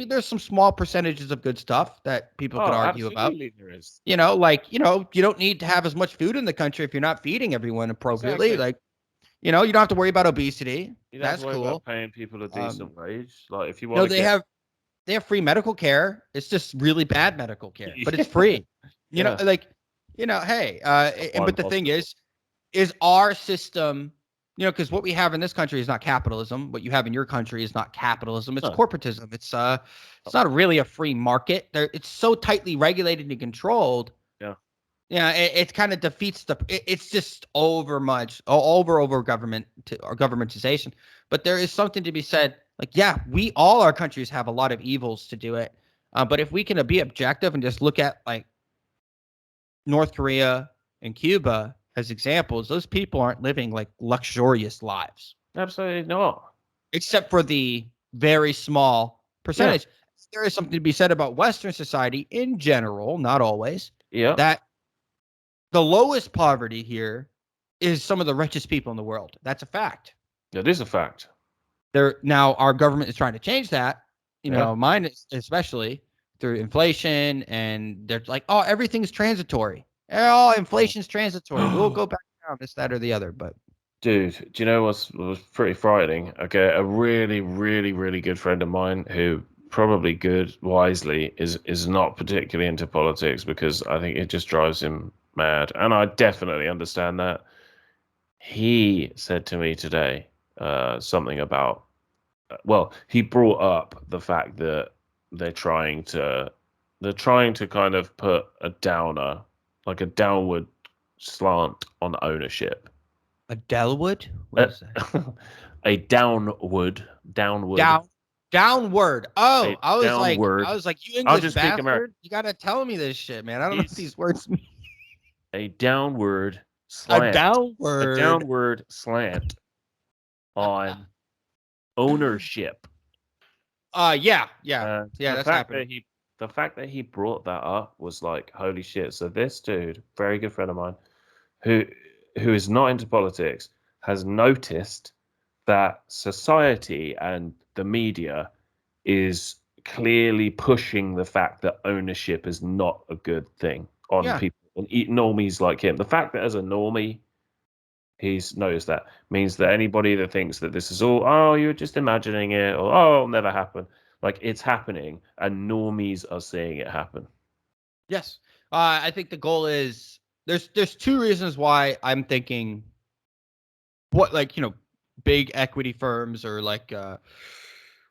there's some small percentages of good stuff that people can Oh, argue about. absolutely, there is. You don't need to have as much food in the country if you're not feeding everyone appropriately. Exactly. Like, you don't have to worry about obesity. You don't have to That's worry about cool. paying people a Um, decent wage. Like, if you you know, want to get. they have free medical care. It's just really bad medical care, but it's Yeah. free. Yeah. Like, hey, At but one the thing hospital. is our system, because what we have in this country is not capitalism. What you have in your country is not capitalism. It's No. corporatism. It's not really a free market. It's so tightly regulated and controlled. Yeah. Yeah, it kind of defeats it's just over government or governmentization. But there is something to be said. Like, yeah, all our countries have a lot of evils to do it. But if we can be objective and just look at like North Korea and Cuba as examples, those people aren't living like luxurious lives, Absolutely not. except for the very small Yeah. percentage. There is something to be said about Western society in general, not always, Yeah. that the lowest poverty here is some of the richest people in the world. That's a fact. That is a fact. Now our government is trying to change that. Yeah. Mine especially through inflation, and they're like, oh, everything's transitory. Oh, inflation's transitory. We'll go back down, this, that, or the other. But Dude, do you know what was pretty frightening? Okay, a really, really, really good friend of mine who probably good wisely is not particularly into politics because I think it just drives him mad. And I definitely understand that. He said to me today, something about, well, he brought up the fact that they're trying to they're trying to kind of put a downer, like a downward slant on ownership. A Delwood? What is that? A downward. Downward. A Oh, downward. I was like, you I'll English just speak American. bastard. You gotta tell me this shit, man. I don't know what It's these words mean. a downward A slant. A downward. downward slant on ownership. Yeah. The That's fact happening. that he brought that up was like, holy shit. So this dude, very good friend of mine, who is not into politics, has noticed that society and the media is clearly pushing the fact that ownership is not a good thing on Yeah. people and normies like him. The fact that as a normie he's noticed that means that anybody that thinks that this is all, oh, you're just imagining it, or oh, it'll never happen, like it's happening, and normies are seeing it happen. Yes. I think the goal is there's two reasons why I'm thinking what, like, big equity firms or like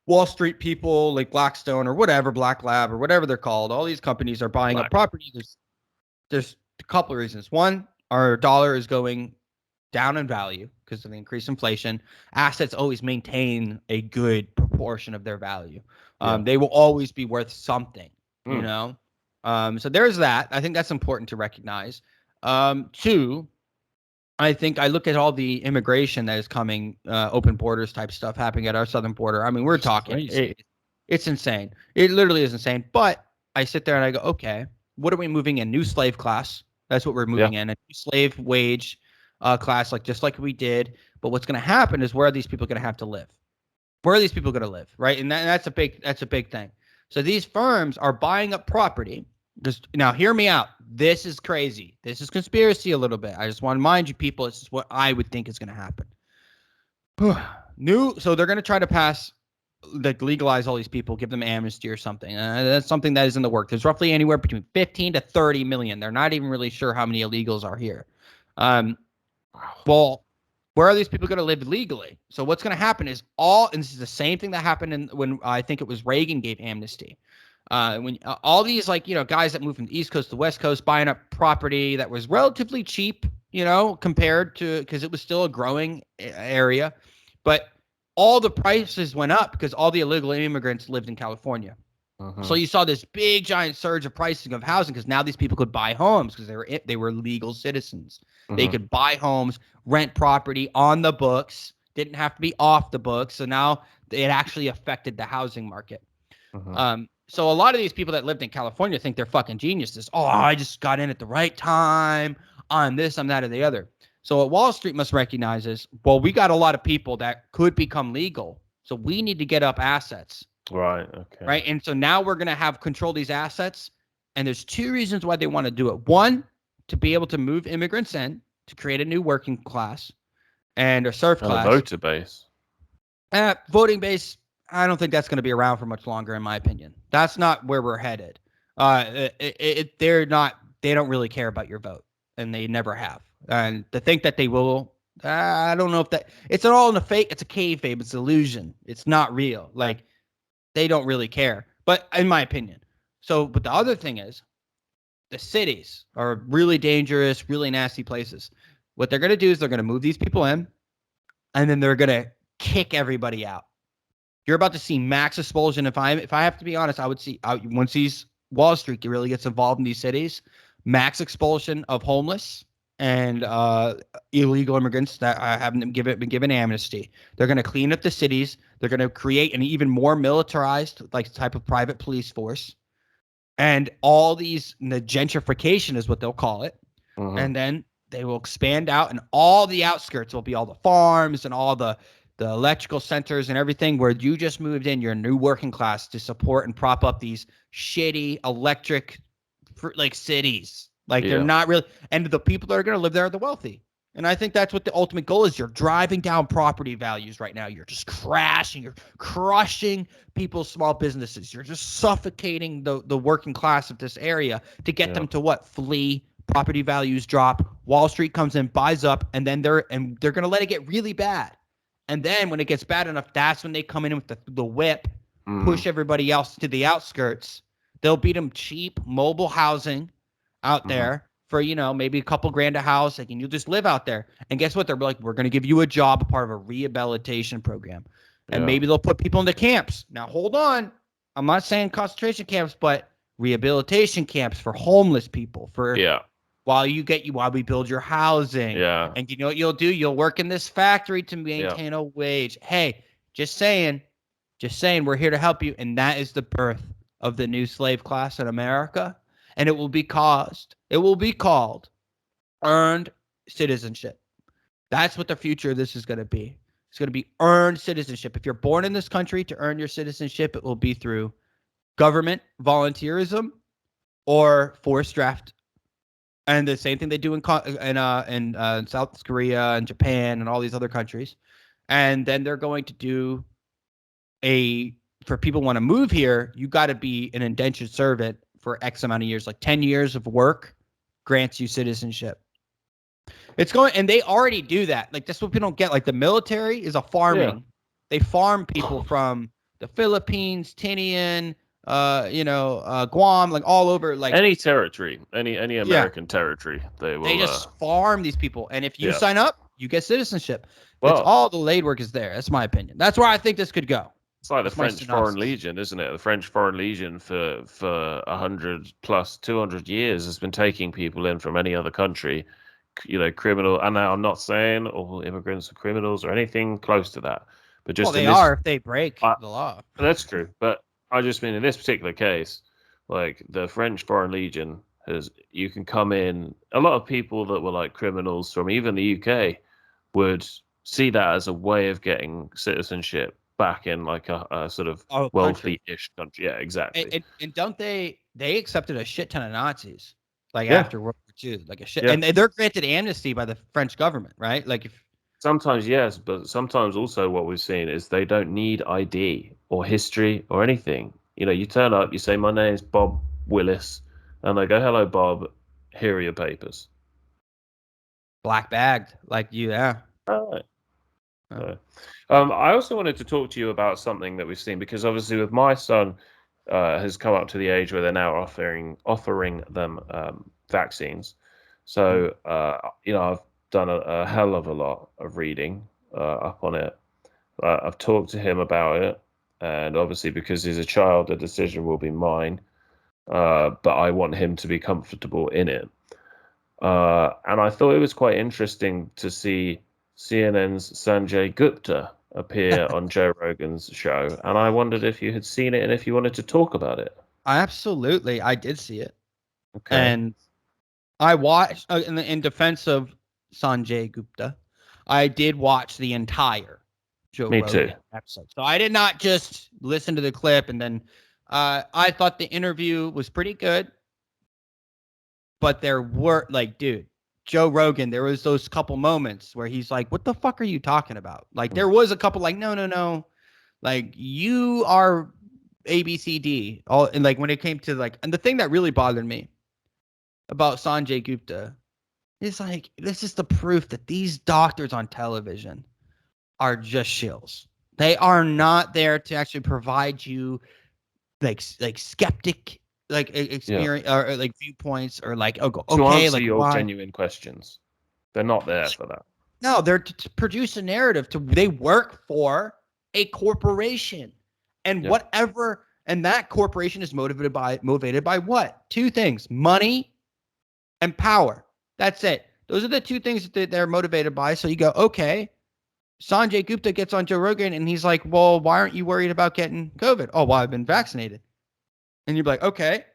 Wall Street people like Blackstone or whatever, Black Lab or whatever they're called. All these companies are buying up property. There's a couple of reasons. One, our dollar is going down in value because of the increased inflation. Assets always maintain a good proportion of their value. They will always be worth something, you know? So there's that. I think that's important to recognize. Two, I think I look at all the immigration that is coming, open borders type stuff happening at our southern border. I mean, we're talking, it's insane. It literally is insane. But I sit there and I go, okay, what are we moving in? New slave class. That's what we're moving in. A new slave wage class, like just like we did. But what's going to happen is, where are these people going to have to live? Where are these people going to live? Right. And that's a big thing. So these firms are buying up property. Just now, hear me out. This is crazy. This is conspiracy a little bit. I just want to remind you people, this is what I would think is going to happen. So they're going to try to pass, like, legalize all these people, give them amnesty or something. That's something that is in the work. There's roughly anywhere between 15 to 30 million. They're not even really sure how many illegals are here. Well, where are these people going to live legally? So what's going to happen is and this is the same thing that happened when I think it was Reagan gave amnesty. When all these, like, guys that moved from the East Coast to the West Coast, buying up property that was relatively cheap, compared to, because it was still a growing area, but all the prices went up because all the illegal immigrants lived in California. So you saw this big giant surge of pricing of housing because now these people could buy homes because they were legal citizens. They could buy homes, rent property on the books, didn't have to be off the books. So now it actually affected the housing market. So a lot of these people that lived in California think they're fucking geniuses. Oh, I just got in at the right time. I'm this, I'm that, or the other. So what Wall Street must recognize is, well, we got a lot of people that could become legal. So we need to get up assets. Right. Okay. Right. And so now we're going to have control these assets. And there's two reasons why they want to do it. One, to be able to move immigrants in to create a new working class and a serf class. A voter base. Voting base, I don't think that's going to be around for much longer, in my opinion. That's not where we're headed. They don't really care about your vote, and they never have. And to think that they will, I don't know if that, it's all in a fake, it's a kayfabe, it's illusion. It's not real. Like, they don't really care, but in my opinion. So, but the other thing is, the cities are really dangerous, really nasty places. What they're going to do is they're going to move these people in, and then they're going to kick everybody out. You're about to see max expulsion. If I have to be honest, I would see, once these Wall Street really gets involved in these cities, max expulsion of homeless and illegal immigrants that haven't been given amnesty. They're going to clean up the cities. They're going to create an even more militarized, like, type of private police force. And all these, the gentrification is what they'll call it. And then they will expand out, and all the outskirts will be all the farms and all the electrical centers and everything where you just moved in your new working class to support and prop up these shitty electric, like, cities. Like, they're not really, and the people that are going to live there are the wealthy. And I think that's what the ultimate goal is. You're driving down property values right now. You're just crashing. You're crushing people's small businesses. You're just suffocating the working class of this area to get them to what? Flee. Property values drop. Wall Street comes in, buys up, and then they're going to let it get really bad. And then when it gets bad enough, that's when they come in with the whip, push everybody else to the outskirts. They'll beat them cheap mobile housing out there for, maybe a couple grand a house, like, and you'll just live out there. And guess what? They're like, we're going to give you a job, a part of a rehabilitation program. And maybe they'll put people into camps. Now, hold on. I'm not saying concentration camps, but rehabilitation camps for homeless people, while we build your housing. Yeah. And you know what you'll do? You'll work in this factory to maintain a wage. Hey, just saying, we're here to help you. And that is the birth of the new slave class in America. And it will be called earned citizenship. That's what the future of this is going to be. It's going to be earned citizenship. If you're born in this country, to earn your citizenship, it will be through government volunteerism or forced draft. And the same thing they do in South Korea and Japan and all these other countries. And then they're going to do for people who want to move here, you got to be an indentured servant for X amount of years, like 10 years of work grants you citizenship. And they already do that. Like, that's what we don't get. Like, the military is a farming. Yeah. They farm people from the Philippines, Tinian, Guam, like all over, like any territory, any American territory. They just farm these people. And if you sign up, you get citizenship. Well, it's all the laid work is there. That's my opinion. That's where I think this could go. It's like the French Foreign Legion, isn't it? The French Foreign Legion for 100 plus 200 years has been taking people in from any other country, criminal. And now I'm not saying all immigrants are criminals or anything close to that, but just they are if they break the law. That's true, but I just mean in this particular case, like the French Foreign Legion you can come in. A lot of people that were like criminals from even the UK would see that as a way of getting citizenship back in like a sort of wealthy-ish country. Yeah, exactly. And don't they accepted a shit ton of Nazis after World War II, like a shit, and they're granted amnesty by the French government, right? Like if sometimes yes, but sometimes also what we've seen is they don't need ID or history or anything. You turn up, you say my name's Bob Willis, and they go, hello Bob, here are your papers. Black bagged like you, yeah. All right. I also wanted to talk to you about something that we've seen, because obviously with my son has come up to the age where they're now offering them vaccines. So I've done a hell of a lot of reading up on it. I've talked to him about it, and obviously because he's a child, the decision will be mine. But I want him to be comfortable in it. And I thought it was quite interesting to see CNN's Sanjay Gupta appear on Joe Rogan's show, and I wondered if you had seen it and if you wanted to talk about it. Absolutely, I did see it. Okay. And I watched in defense of Sanjay Gupta, I did watch the entire Joe Rogan episode. So I did not just listen to the clip and then I thought the interview was pretty good, but there were Joe Rogan, there was those couple moments where he's like, what the fuck are you talking about? Like, there was a couple like, no. Like, you are ABCD. And like, when it came to and the thing that really bothered me about Sanjay Gupta is like, this is the proof that these doctors on television are just shills. They are not there to actually provide you like skeptic experience or like viewpoints or like to answer your genuine questions. They're not there for that. No, they're to produce a narrative. They work for a corporation, and whatever, and that corporation is motivated by what? Two things: money and power. That's it. Those are the two things that they're motivated by. So you go, okay. Sanjay Gupta gets on Joe Rogan and he's like, well, why aren't you worried about getting COVID? Oh, well, I've been vaccinated. And you're like, okay,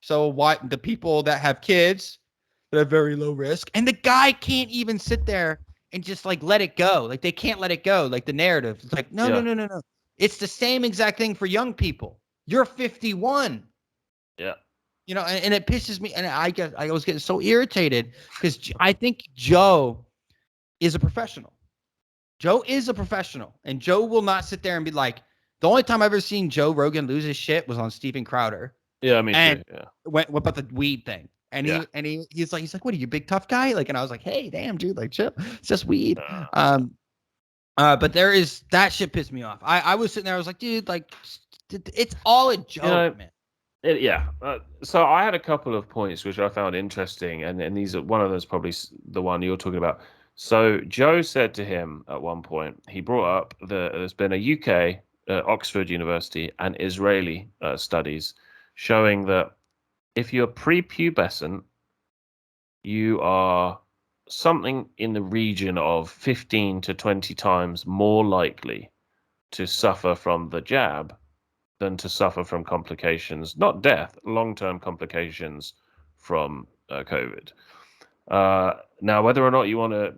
so why the people that have kids that have very low risk, and the guy can't even sit there and just let it go. Like, they can't let it go. Like, the narrative. It's like, no. It's the same exact thing for young people. You're 51. Yeah. And it pisses me. And I was getting so irritated because I think Joe is a professional. Joe is a professional, and Joe will not sit there and be like, the only time I've ever seen Joe Rogan lose his shit was on Steven Crowder. Yeah, me too. Yeah. What about the weed thing? And he's like, what are you, big tough guy? Like, and I was like, hey, damn, dude, like, chill. It's just weed. But there is that shit pissed me off. I was sitting there, I was like, dude, like, it's all a joke, man. Yeah. So I had a couple of points which I found interesting, and these are one of those probably the one you're talking about. So Joe said to him at one point, he brought up there's been a UK, Oxford University, and Israeli studies showing that if you're prepubescent, you are something in the region of 15 to 20 times more likely to suffer from the jab than to suffer from complications, not death, long-term complications from COVID. Now, whether or not you want to,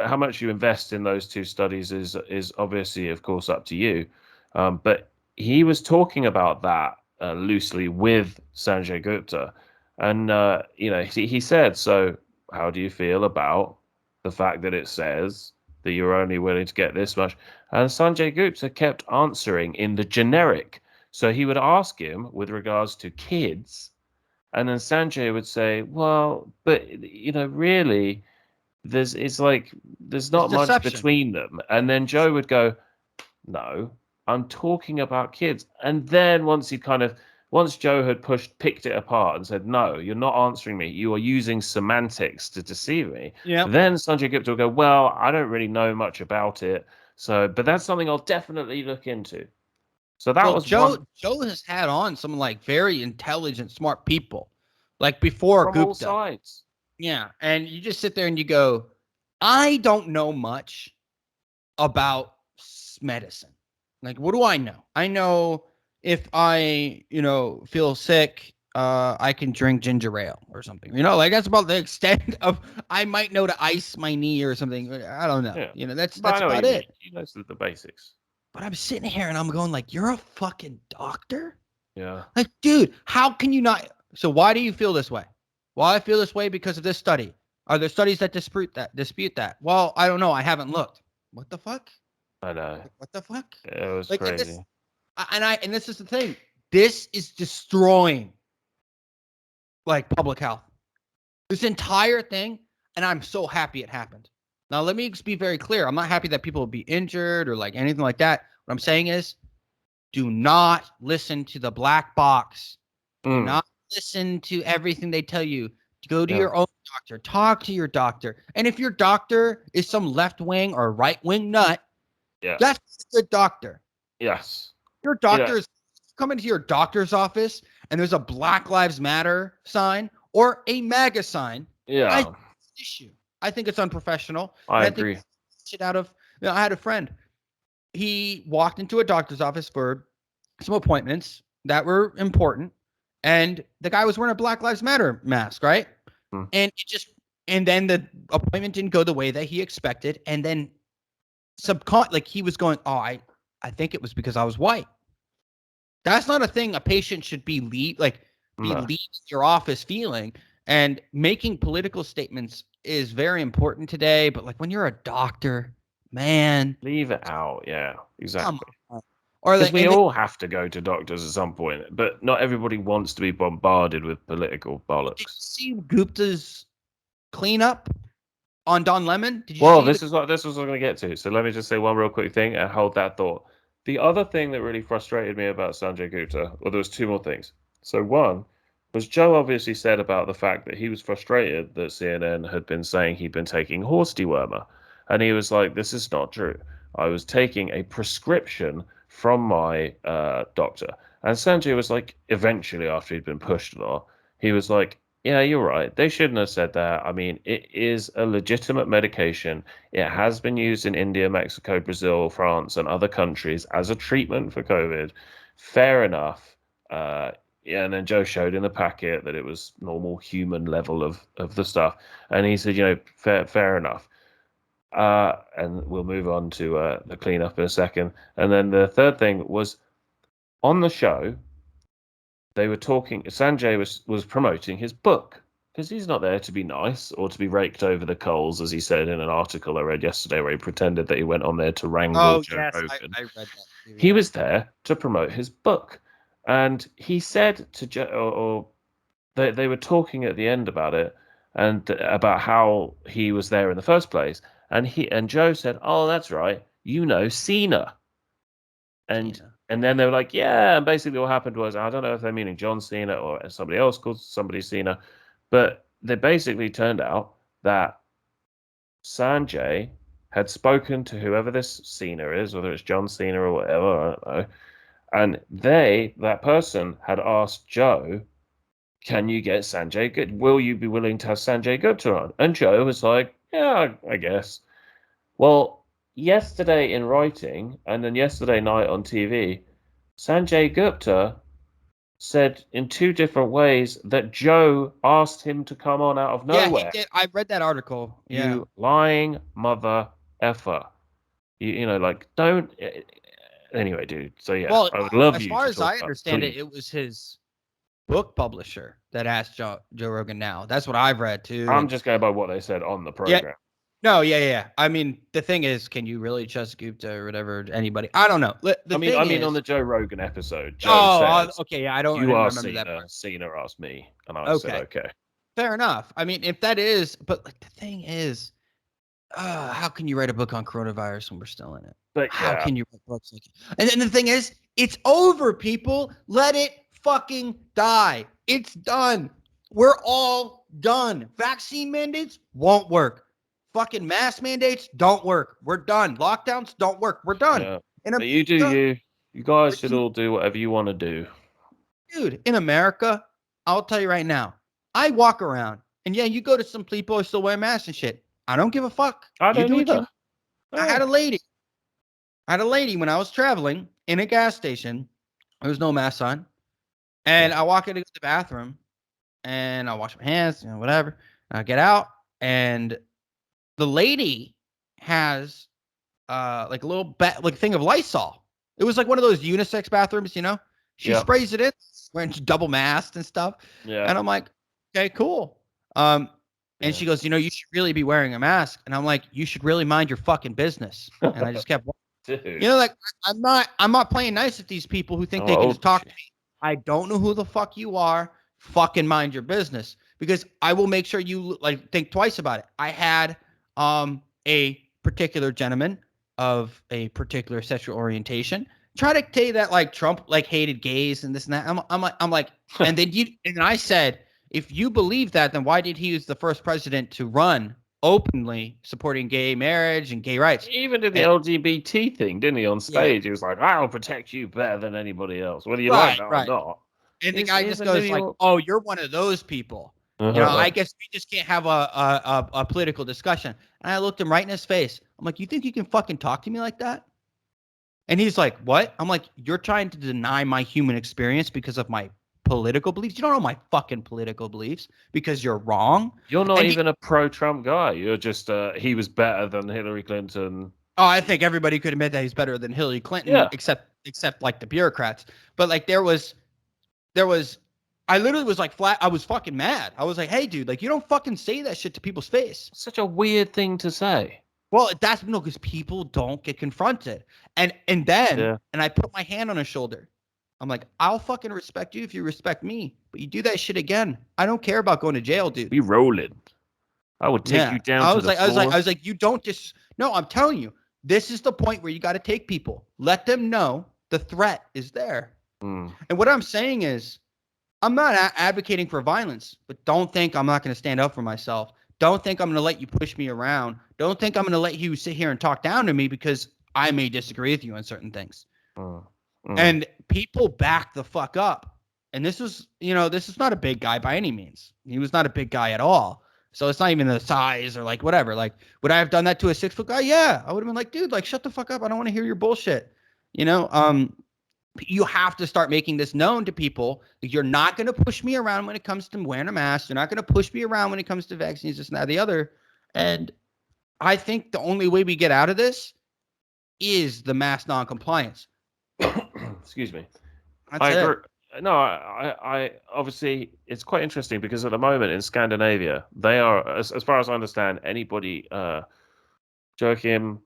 how much you invest in those two studies is obviously, of course, up to you. But he was talking about that loosely with Sanjay Gupta, and he said, "So, how do you feel about the fact that it says that you're only willing to get this much?" And Sanjay Gupta kept answering in the generic. So he would ask him with regards to kids, and then Sanjay would say, "Well, but really, it's like there's It's not much deception. between them." And then Joe would go, "No, I'm talking about kids." And then once Joe had picked it apart and said, "No, you're not answering me. You are using semantics to deceive me." Yep. Then Sanjay Gupta will go, "Well, I don't really know much about it, so but that's something I'll definitely look into." So that Well, was one Joe has had on some like very intelligent, smart people, like before from all Gupta. sides. Yeah, and you just sit there and you go, I don't know much about medicine. Like, what do I know? I know if I, feel sick, I can drink ginger ale or something. Like that's about the extent of. I might know to ice my knee or something. I don't know. Yeah. That's But I that's know what about you mean. it. He knows the basics. But I'm sitting here and I'm going like, you're a fucking doctor. Yeah. Like, dude, how can you not? So why do you feel this way? Why I feel this way because of this study. Are there studies that dispute that? Dispute that? Well, I don't know. I haven't looked. What the fuck? I know. Like, what the fuck? It was Like, and this, crazy. and this is the thing. This is destroying like public health. This entire thing, and I'm so happy it happened. Now, let me be very clear. I'm not happy that people will be injured or like anything like that. What I'm saying is, do not listen to the black box. Do Mm. not listen to everything they tell you. Go to Yeah. your own doctor. Talk to your doctor. And if your doctor is some left wing or right wing nut, Yeah. that's a good doctor. Yes. Your Yeah. doctor's come into your doctor's office and there's a Black Lives Matter sign or a MAGA sign. I Yeah. issue. I think it's unprofessional. I And I think agree. shit out of I had a friend. He walked into a doctor's office for some appointments that were important, and the guy was wearing a Black Lives Matter mask, right? Mm. And then the appointment didn't go the way that he expected, and then like he was going, oh, I think it was because I was white. That's not a thing a patient should be No. leaving your office feeling. And making political statements is very important today. But like when you're a doctor, man, Leave it out. Yeah. come Exactly. on. Or Because like, we and then all have to go to doctors at some point, but not everybody wants to be bombarded with political did you bollocks. see Gupta's cleanup on Don Lemon? Did you Well, see the? this was what I'm going to get to. So let me just say one real quick thing and hold that thought. The other thing that really frustrated me about Sanjay Gupta, well, there was two more things. So one was Joe obviously said about the fact that he was frustrated that CNN had been saying he'd been taking horse dewormer, and he was like, "This is not true. I was taking a prescription from my doctor." And Sanjay was like, eventually after he'd been pushed a lot, he was like, yeah, you're right. They shouldn't have said that. I mean, it is a legitimate medication. It has been used in India, Mexico, Brazil, France, and other countries as a treatment for COVID. Fair enough. Yeah, and then Joe showed in the packet that it was normal human level of the stuff, and he said, fair enough. And we'll move on to the cleanup in a second. And then the third thing was on the show they were talking. Sanjay was promoting his book because he's not there to be nice or to be raked over the coals, as he said in an article I read yesterday, where he pretended that he went on there to wrangle Oh Joe yes, Rogan. I read that too. He Yeah. was there to promote his book, and he said to Joe, or they were talking at the end about it, and about how he was there in the first place, and Joe said, "Oh, that's right, you know Cena." And Cena. and then they were like, yeah. And basically, what happened was, I don't know if they're meaning John Cena or somebody else called somebody Cena, but they basically turned out that Sanjay had spoken to whoever this Cena is, whether it's John Cena or whatever, I don't know. And that person had asked Joe, can you get Sanjay Gupta? Will you be willing to have Sanjay Gupta on? And Joe was like, yeah, I guess. Well, yesterday in writing, and then yesterday night on TV, Sanjay Gupta said in two different ways that Joe asked him to come on out of Yeah, he nowhere. did. I read that article. Yeah. You lying mother effer. Like, don't. Anyway, dude. So, yeah, Well, I would love as you far to as talk I about, understand it, please. it was his book publisher that asked Joe Rogan now. That's what I've read too. I'm And just going by what they said on the yeah, program. no, yeah. I mean, the thing is, can you really trust Gupta or whatever? Anybody? I don't know. The thing I mean, on is, the Joe Rogan episode, Joe oh, said, okay, yeah, I "You didn't asked remember that Cena, part. Cena asked me," and I said, Okay, "Okay." fair enough. I mean, if that is, but like, the thing is, how can you write a book on coronavirus when we're still in it? But How yeah, can you write books like it? And then the thing is, it's over, people. Let it fucking die. It's done. We're all done. Vaccine mandates won't work. Fucking mask mandates don't work. We're done. Lockdowns don't work. We're done. yeah. In But you do America, you. You guys should all do whatever you want to do. dude, in America, I'll tell you right now, I walk around and yeah, you go to some people who still wear masks and shit. I don't give a fuck. I You don't do what you. either. I Yeah. had a lady. I had a lady when I was traveling in a gas station. There was no mask on. And I walk into the bathroom and I wash my hands, whatever. And I get out and the lady has like a little like thing of Lysol. It was like one of those unisex bathrooms, She Yeah. sprays it in, wearing double masked and stuff. Yeah. And I'm like, okay, cool. And Yeah. she goes, you should really be wearing a mask. And I'm like, you should really mind your fucking business. And I just kept Dude. like I'm not playing nice with these people who think they can just talk to me. I don't know who the fuck you are. Fucking mind your business, because I will make sure you like think twice about it. I had a particular gentleman of a particular sexual orientation try to say that like Trump like hated gays and this and that. I'm like, and then I said, if you believe that, then why did he use the first president to run openly supporting gay marriage and gay rights? He even did the And, LGBT thing, didn't he? On yeah, stage, he was like, "I'll protect you better than anybody else, whether you like right, that or right. not." And the He's, guy he's just a goes New like, York. "Oh, you're one of those people." I guess we just can't have a political discussion. And I looked him right in his face. I'm like, you think you can fucking talk to me like that? And he's like, what? I'm like, you're trying to deny my human experience because of my political beliefs. You don't know my fucking political beliefs because you're wrong. You're not And even a pro-Trump guy. You're just he was better than Hillary Clinton. I think everybody could admit that he's better than Hillary Clinton, Yeah. except like the bureaucrats. But like there was I literally was like flat. I was fucking mad. I was like, hey, dude, like you don't fucking say that shit to people's face. Such a weird thing to say. Well, that's no, because people don't get confronted. And then Yeah. I put my hand on his shoulder. I'm like, I'll fucking respect you if you respect me. But you do that shit again, I don't care about going to jail, dude. Be rolling. I would take you down to the floor. I was like, you don't just no, I'm telling you, this is the point where you got to take people. Let them know the threat is there. Mm. And what I'm saying is, I'm not advocating for violence, but don't think I'm not going to stand up for myself. Don't think I'm going to let you push me around. Don't think I'm going to let you sit here and talk down to me because I may disagree with you on certain things. Mm. And people back the fuck up. And this is not a big guy by any means. He was not a big guy at all. So it's not even the size or like whatever. Like, would I have done that to a 6-foot guy? Yeah. I would have been like, dude, like, shut the fuck up. I don't want to hear your bullshit. You have to start making this known to people. You're not going to push me around when it comes to wearing a mask. You're not going to push me around when it comes to vaccines, this and that, the other. And I think the only way we get out of this is the mask non-compliance. Excuse me. That's I it. agree. No, I obviously it's quite interesting because at the moment in Scandinavia, they are, as far as I understand, anybody, Joachim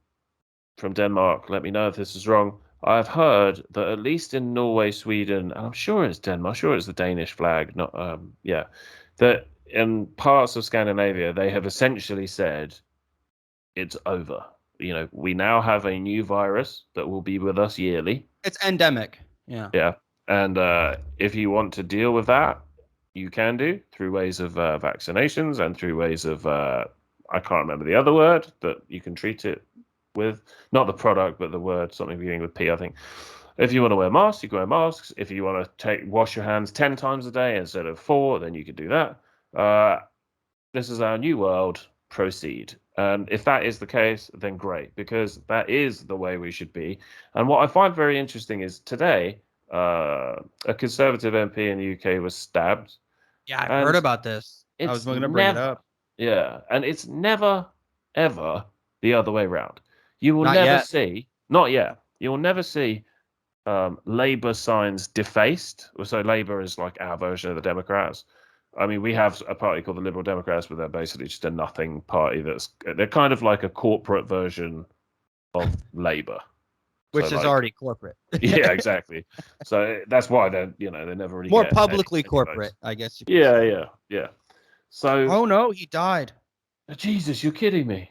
from Denmark, let me know if this is wrong. I've heard that at least in Norway, Sweden, and I'm sure it's Denmark, I'm sure it's the Danish flag, not that in parts of Scandinavia they have essentially said it's over. we now have a new virus that will be with us yearly. It's endemic. Yeah. Yeah. And if you want to deal with that, you can do through ways of vaccinations and through ways of, I can't remember the other word that you can treat it with. Not the product, but the word, something beginning with P, I think. If you want to wear masks, you can wear masks. If you want to wash your hands 10 times a day instead of 4, then you can do that. This is our new world. Proceed. And if that is the case, then great, because that is the way we should be. And what I find very interesting is today, a Conservative MP in the UK was stabbed. Yeah, I've heard And about this. I was it's going to bring it never, up. yeah, and it's never, ever the other way around. You will Not never yet. see, not yet, you will never see Labour signs defaced. So Labour is like our version of the Democrats. I mean, we have a party called the Liberal Democrats, but they're basically just a nothing party. They're kind of like a corporate version of Labour. So Which is like, already corporate. yeah, exactly. So that's why they never really More get publicly any corporate, votes. I guess you could Yeah, say. yeah. So Oh no, he died. Jesus, you're kidding me.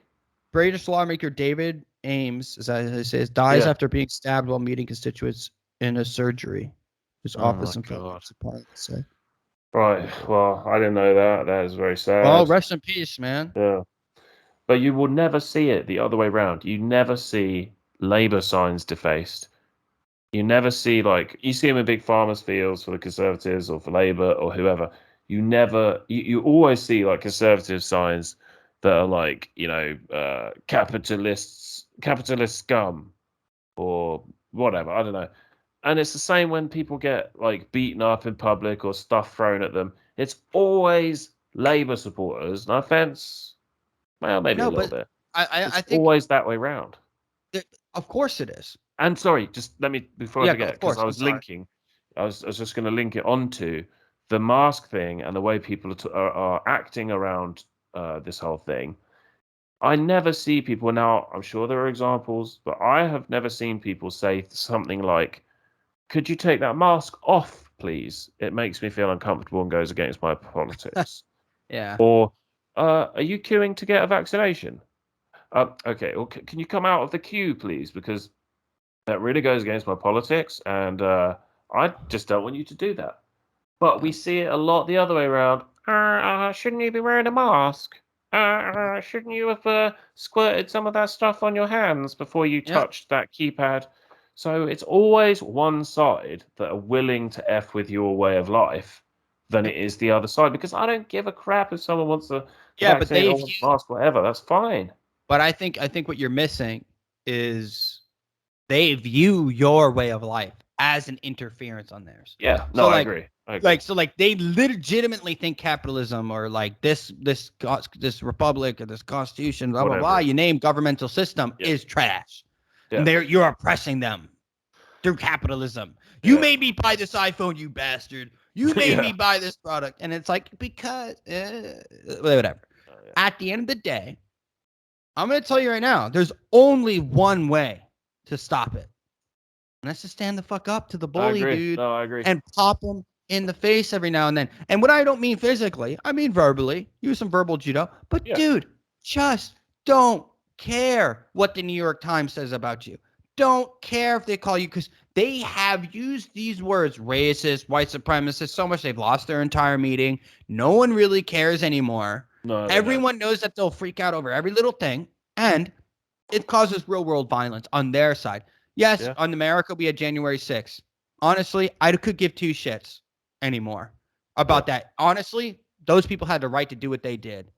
British lawmaker David Ames, as I say, dies Yeah. after being stabbed while meeting constituents in a surgery. His Oh my office in God. Parliament said. Right. Well, I didn't know that. That is very Well, sad. rest in peace, man. Yeah. But you will never see it the other way around. You never see Labour signs defaced. You never see you see them in big farmers' fields for the Conservatives or for Labour or whoever. You always see like Conservative signs that are like, capitalist scum or whatever. I don't know. And it's the same when people get like beaten up in public or stuff thrown at them. It's always Labour supporters. No offense. Well, maybe a No, little but bit. I It's think always that way round. that, of course it is. And sorry, just let me before I Yeah, forget, of because course. I I'm was sorry. linking, I was just going to link it onto the mask thing and the way people are acting around this whole thing. I never see people now. I'm sure there are examples, but I have never seen people say something like, "Could you take that mask off, please? It makes me feel uncomfortable and goes against my politics." Yeah. Or, "Are you queuing to get a vaccination? Okay. Or can you come out of the queue, please? Because that really goes against my politics, and I just don't want you to do that." But we see it a lot the other way around. Shouldn't you be wearing a mask? Shouldn't you have squirted some of that stuff on your hands before you Yep. touched that keypad? So it's always one side that are willing to F with your way of life than it is the other side. Because I don't give a crap if someone wants to Yeah, but vaccinate they or wants a mask, whatever. That's fine. but I think what you're missing is they view your way of life as an interference on theirs. Yeah, no, So I like agree. I agree. they legitimately think capitalism or like this republic or this constitution, blah blah blah, Whatever. you name governmental system Yeah, is trash. yeah, And you're oppressing them through capitalism. You yeah, made me buy this iPhone, you bastard. You made me yeah. buy this product. And it's like, because whatever. Yeah. At the end of the day, I'm going to tell you right now, there's only one way to stop it. And that's to stand the fuck up to the I bully, agree. dude, No, I agree. and pop him in the face every now and then. And what I don't mean physically, I mean verbally. Use some verbal judo. But Yeah. dude, just don't care what the New York Times says about you. Don't care if they call you, because they have used these words, racist, white supremacist, so much they've lost their entire meeting. No one really cares anymore. No, they don't. Everyone knows that they'll freak out over every little thing. And it causes real world violence on their side. Yes, Yeah. on America, we had January 6th. Honestly, I could give two shits anymore about that. Honestly, those people had the right to do what they did.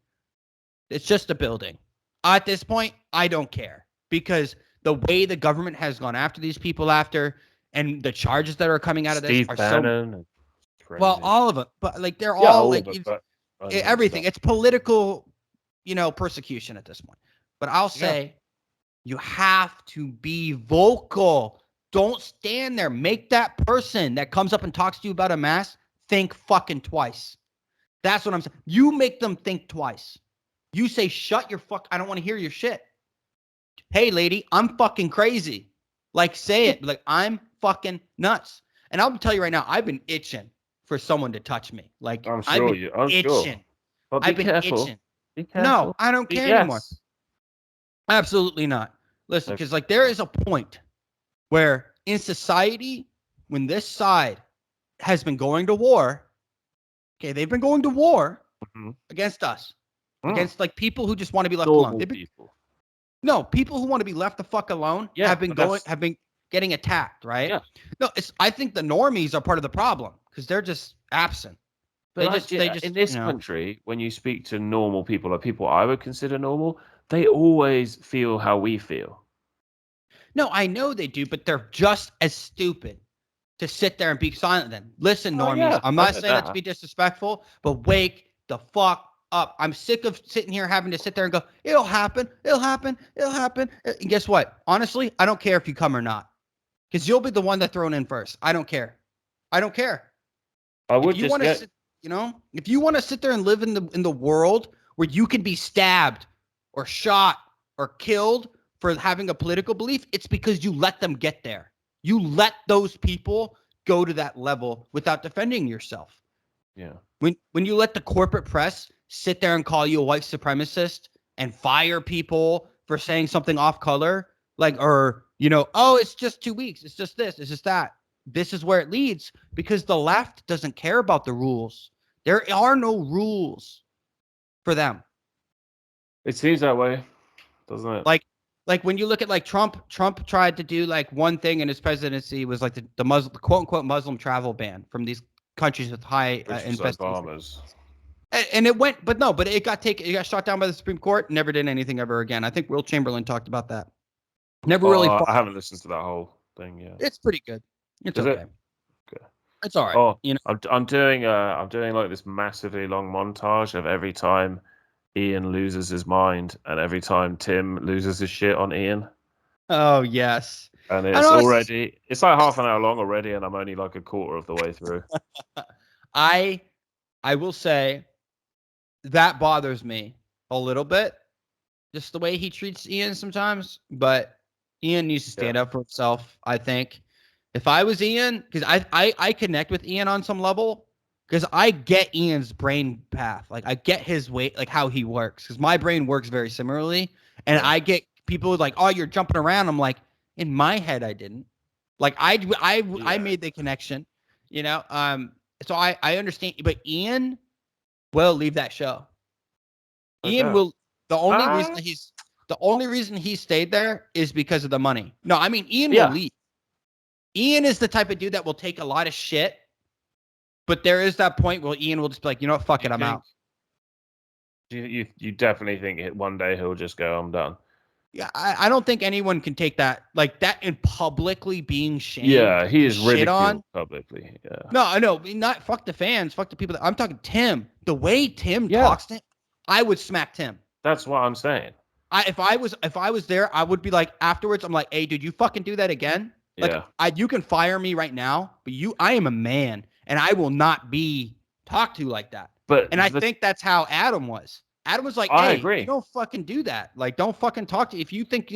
It's just a building. At this point, I don't care, because the way the government has gone after these people and the charges that are coming out of this Steve are so, Bannon. well, Crazy. all of them, but like they're Yeah, all all like of it, but I don't everything. understand. It's political, persecution at this point. But I'll Yeah. say, you have to be vocal. Don't stand there. Make that person that comes up and talks to you about a mask think fucking twice. That's what I'm saying. You make them think twice. You say, shut your fuck. I don't want to hear your shit. Hey, lady, I'm fucking crazy. Like, say it. Like, I'm fucking nuts. And I'll tell you right now, I've been itching for someone to touch me. Like, I'm I've sure been you. I'm sure. itching. But be I've been careful. itching. Be No, careful. I don't care anymore. Yes. Absolutely not. Listen, because like there is a point where in society, when this side has been going to war, okay, they've been going to war against us, against like people who just want to be left alone. People. No, people who want to be left the fuck alone have been getting attacked, right? Yeah. No, I think the normies are part of the problem because they're just absent. But they just in this country, when you speak to normal people, like people I would consider normal, they always feel how we feel. No, I know they do, but they're just as stupid to sit there and be silent then. Listen, normies, Yeah, I'm not saying that to be disrespectful, but wake the fuck up. I'm sick of sitting here having to sit there and go, it'll happen, it'll happen, it'll happen. And guess what? Honestly, I don't care if you come or not. Because you'll be the one that's thrown in first. I don't care. I don't care. I would if you want to sit, if you want to sit there and live in the world where you can be stabbed or shot or killed for having a political belief, it's because you let them get there. You let those people go to that level without defending yourself. Yeah. When you let the corporate press sit there and call you a white supremacist and fire people for saying something off color, like, or, oh, it's just 2 weeks. It's just this. It's just that. This is where it leads because the left doesn't care about the rules. There are no rules for them. It seems that way, doesn't it? Like when you look at like Trump tried to do like one thing in his presidency was like the Muslim, the quote unquote Muslim travel ban from these countries with high Obama's. And it went, but it got shot down by the Supreme Court. Never did anything ever again. I think Will Chamberlain talked about that. Never really. I haven't listened to that whole thing yet. It's pretty good. It's okay. It's all right. Oh, I'm doing like this massively long montage of every time Ian loses his mind and every time Tim loses his shit on Ian. Oh yes. And it's like half an hour long already, and I'm only like a quarter of the way through. I will say that bothers me a little bit, just the way he treats Ian sometimes. But Ian needs to stand up for himself, I think. If I was Ian, because I connect with Ian on some level, because I get Ian's brain path. Like I get his way, like how he works, because my brain works very similarly. And I get people like, oh, you're jumping around. I'm like, in my head, I didn't. Like I made the connection, So I understand, but Ian will leave that show. Ian will. The only reason he stayed there is because of the money. No, I mean Ian will leave. Ian is the type of dude that will take a lot of shit, but there is that point where Ian will just be like, you know what, fuck it, I'm out. You definitely think one day he'll just go, I'm done. Yeah, I don't think anyone can take that like that in publicly being shamed. Yeah, he is ridiculed publicly. Yeah. No, I know, not fuck the fans, fuck the people. I'm talking Tim. The way Tim talks to him, I would smack Tim. That's what I'm saying. If I was there, I would be like afterwards. I'm like, hey, dude, you fucking do that again. Like, you can fire me right now, but I am a man, and I will not be talked to like that. I think that's how Adam was. Adam was like, hey, I agree. You don't fucking do that. Like, don't fucking talk to. If you think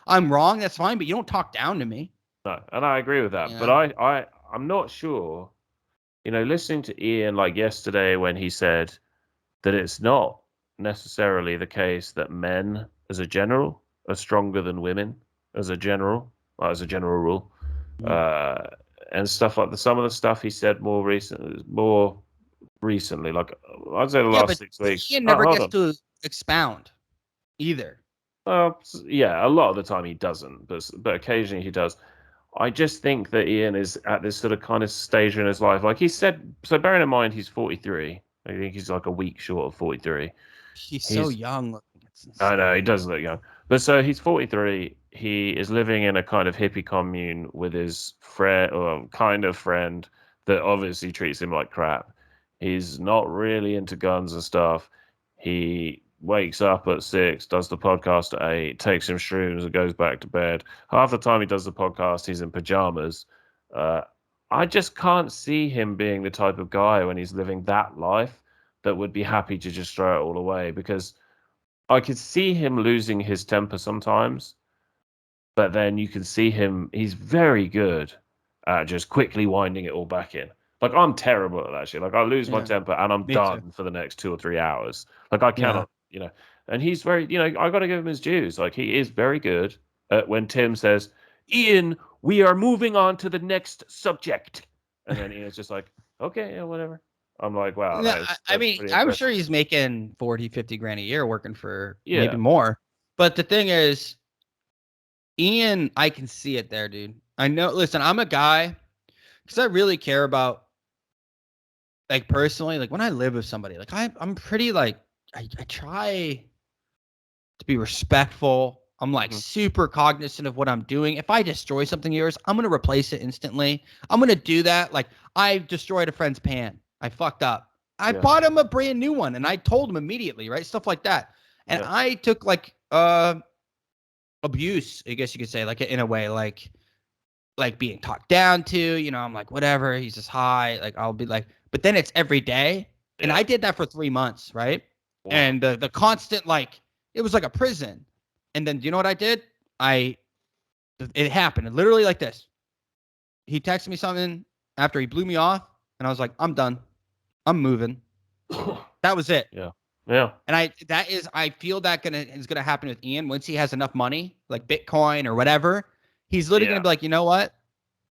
I'm wrong, that's fine, but you don't talk down to me. No, and I agree with that. Yeah. But I'm not sure. Listening to Ian like yesterday when he said that it's not necessarily the case that men, as a general, are stronger than women, as a general rule. And stuff like some of the stuff he said more recently, like I'd say the last 6 weeks. Ian never gets to expound either. A lot of the time he doesn't, but occasionally he does. I just think that Ian is at this sort of kind of stage in his life. Like he said, so bearing in mind he's 43, I think he's like a week short of 43. He's so young. I know, he does look young. But so he's 43. He is living in a kind of hippie commune with his friend, or kind of friend, that obviously treats him like crap. He's not really into guns and stuff. He wakes up at 6, does the podcast at 8, takes some shrooms and goes back to bed. Half the time he does the podcast, he's in pajamas. I just can't see him being the type of guy when he's living that life that would be happy to just throw it all away, because I could see him losing his temper sometimes, but then you can see him, he's very good at just quickly winding it all back in. Like, I'm terrible at that shit. Like, I lose my temper and I'm done for the next 2 or 3 hours. Like, I cannot, and he's very, I got to give him his dues. Like, he is very good when Tim says, "Ian, we are moving on to the next subject," and then Ian's just like, "Okay, yeah, whatever." I'm like, wow, I that's mean, pretty I'm impressive. sure he's making 40, 50 grand a year working for maybe Yeah. more. But the thing is, Ian, I can see it there, dude. I know. Listen, I'm a guy because I really care about, like, personally, like when I live with somebody, like I'm pretty like I try to be respectful. I'm like Mhm. super cognizant of what I'm doing. If I destroy something of yours, I'm gonna replace it instantly. I'm gonna do that. Like I destroyed a friend's pan. I fucked up. I Yeah. bought him a brand new one and I told him immediately, right? Stuff like that. And Yeah. I took like abuse, I guess you could say, like in a way, like being talked down to, I'm like, whatever, he's just high. Like I'll be like, but then it's every day. And Yeah. I did that for 3 months, right? Wow. And the constant, like, it was like a prison. And then do you know what I did? It happened literally like this. He texted me something after he blew me off, and I was like, I'm done. I'm moving. That was it. Yeah. Yeah. And I feel that is gonna happen with Ian once he has enough money, like Bitcoin or whatever. He's literally Yeah. gonna be like, you know what?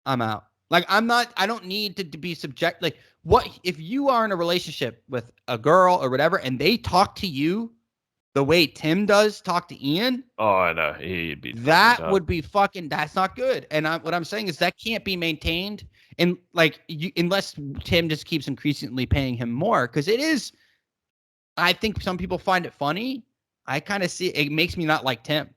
I'm out. Like I don't need to be subject. Like what if you are in a relationship with a girl or whatever, and they talk to you the way Tim does talk to Ian? Oh, I know. He'd be fucking That done. would be fucking. That's not good. And what I'm saying is that can't be maintained, and like unless Tim just keeps increasingly paying him more, because it is. I think some people find it funny. I kind of see it makes me not like Tim.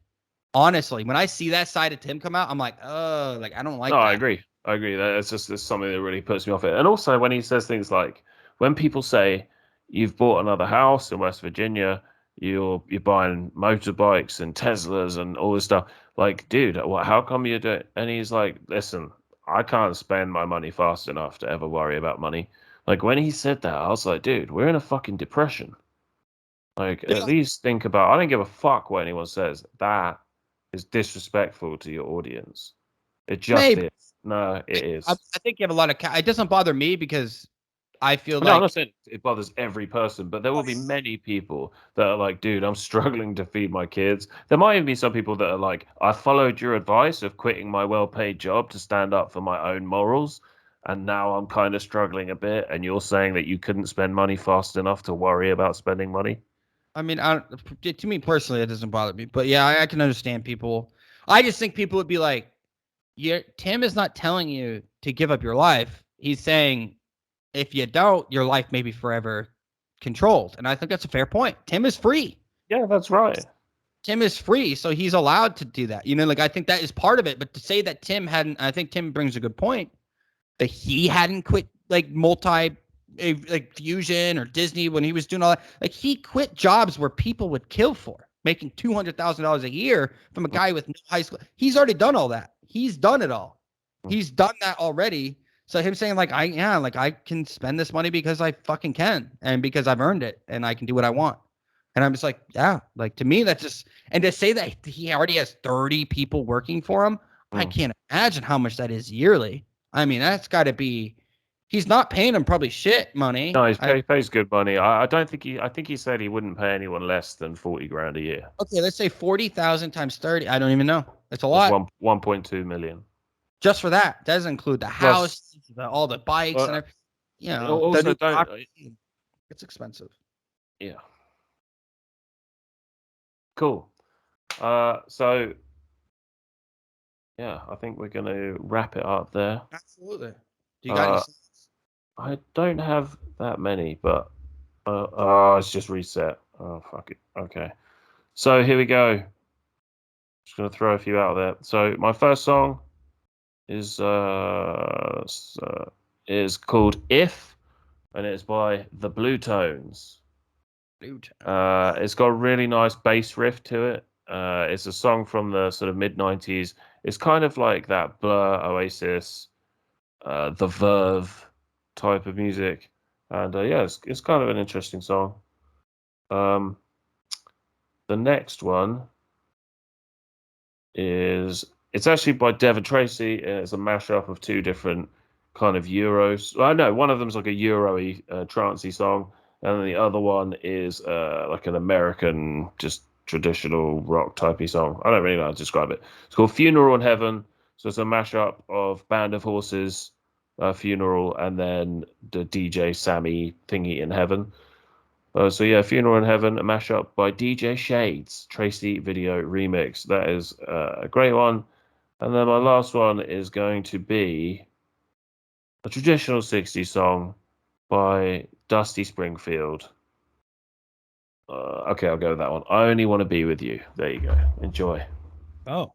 Honestly, when I see that side of Tim come out, I'm like, oh, like I don't No, like I that. agree. I agree. That's something that really puts me off it. And also when he says things like, when people say you've bought another house in West Virginia, you're buying motorbikes and Teslas and all this stuff. Like, dude, how come you do it? And he's like, listen, I can't spend my money fast enough to ever worry about money. Like when he said that, I was like, dude, we're in a fucking depression. Like, at Yeah, least think about. I don't give a fuck what anyone says. That is disrespectful to your audience. It just maybe. is. No, it is. I think you have a lot of. It doesn't bother me because I feel No, I'm not like saying it bothers every person, but there will be many people that are like, dude, I'm struggling to feed my kids. There might even be some people that are like, I followed your advice of quitting my well-paid job to stand up for my own morals, and now I'm kind of struggling a bit, and you're saying that you couldn't spend money fast enough to worry about spending money. I mean, to me personally, it doesn't bother me. But yeah, I can understand people. I just think people would be like, Tim is not telling you to give up your life. He's saying if you don't, your life may be forever controlled. And I think that's a fair point. Tim is free. Yeah, that's right. Tim is free, so he's allowed to do that. Like I think that is part of it. But to say that Tim hadn't, I think Tim brings a good point that he hadn't quit like like Fusion or Disney when he was doing all that. Like he quit jobs where people would kill for making $200,000 a year from a guy with no high school. He's already done all that. He's done it all. He's done that already. So him saying like like I can spend this money because I fucking can and because I've earned it and I can do what I want. And I'm just like, yeah, like to me that's just, and to say that he already has 30 people working for him, I Mm. can't imagine how much that is yearly. I mean, that's got to be. He's not paying him probably shit money. No, he pays good money. I don't think I think he said he wouldn't pay anyone less than 40 grand a year. Okay, let's say 40,000 times 30. I don't even know. That's a That's lot 1.2 million. just for that. That doesn't include the Plus, house, all the bikes, and uh, everything. The also new don't. property. It's expensive. Yeah, cool. So yeah, I think we're gonna wrap it up there. Absolutely. Do you got any? Uh, I don't have that many, but oh, it's just reset. Oh fuck it. Okay, so here we go. Just gonna throw a few out there. So my first song is is called "If," and it's by the Blue Tones. It's got a really nice bass riff to it. It's a song from the sort of mid '90s. It's kind of like that Blur, Oasis, the Verve type of music, and yeah, it's kind of an interesting song. Um, the next one is it's actually by Devon Tracy, and it's a mashup of two different kind of Euros. Well, no, one of them's like a Euro-y, trancey song, and then the other one is like an American just traditional rock typey song. I don't really know how to describe it. It's called Funeral in Heaven. So it's a mashup of Band of Horses, Funeral, and then the DJ Sammy thingy in Heaven. So yeah, Funeral in Heaven, a mashup by DJ Shades, Tracy Video Remix. That is a great one. And then my last one is going to be a traditional 60s song by Dusty Springfield. Okay, I'll go with that one. I Only Want to Be With You. There you go. Enjoy. Oh,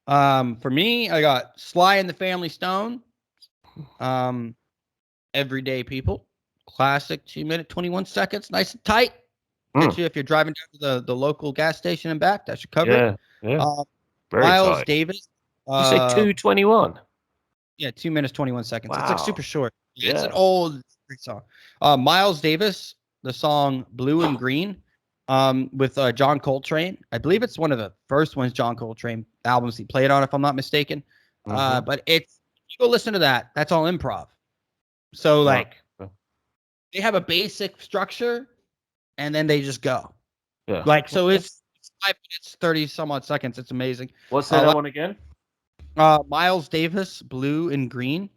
for me, I got Sly and the Family Stone. Everyday People. Classic 2 minute 21 seconds, nice and tight. Get you if you're driving down to the local gas station and back. That should cover it. Yeah. Very Miles tight. Davis. You say 2:21? Yeah, 2 minutes 21 seconds. Wow. It's like super short. Yeah. It's an old great song. Miles Davis, the song "Blue and Green," with John Coltrane. I believe it's one of the first ones John Coltrane albums he played on, if I'm not mistaken. But it's you go listen to that. That's all improv. So like they have a basic structure, and then they just go. Yeah. Like so, it's 5 minutes 30 some odd seconds. It's amazing. What's that one again? Miles Davis, Blue and Green.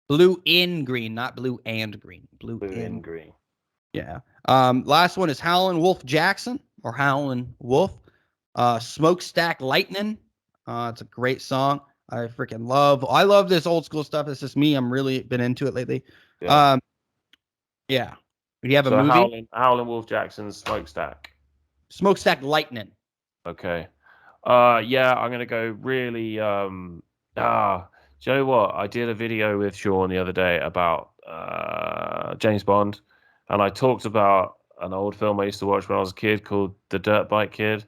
Blue in Green, not Blue and Green. Blue in Green. Yeah. Last one is Howlin' Wolf Jackson or Howlin' Wolf. Smokestack Lightning. It's a great song. I love this old school stuff. It's just me. I'm really been into it lately. Yeah. Yeah. Do you have a movie? Howlin' Wolf Jackson's Smokestack. Smokestack Lightning. Okay. Yeah, I'm gonna go really. Do you know what? I did a video with Sean the other day about James Bond, and I talked about an old film I used to watch when I was a kid called The Dirt Bike Kid,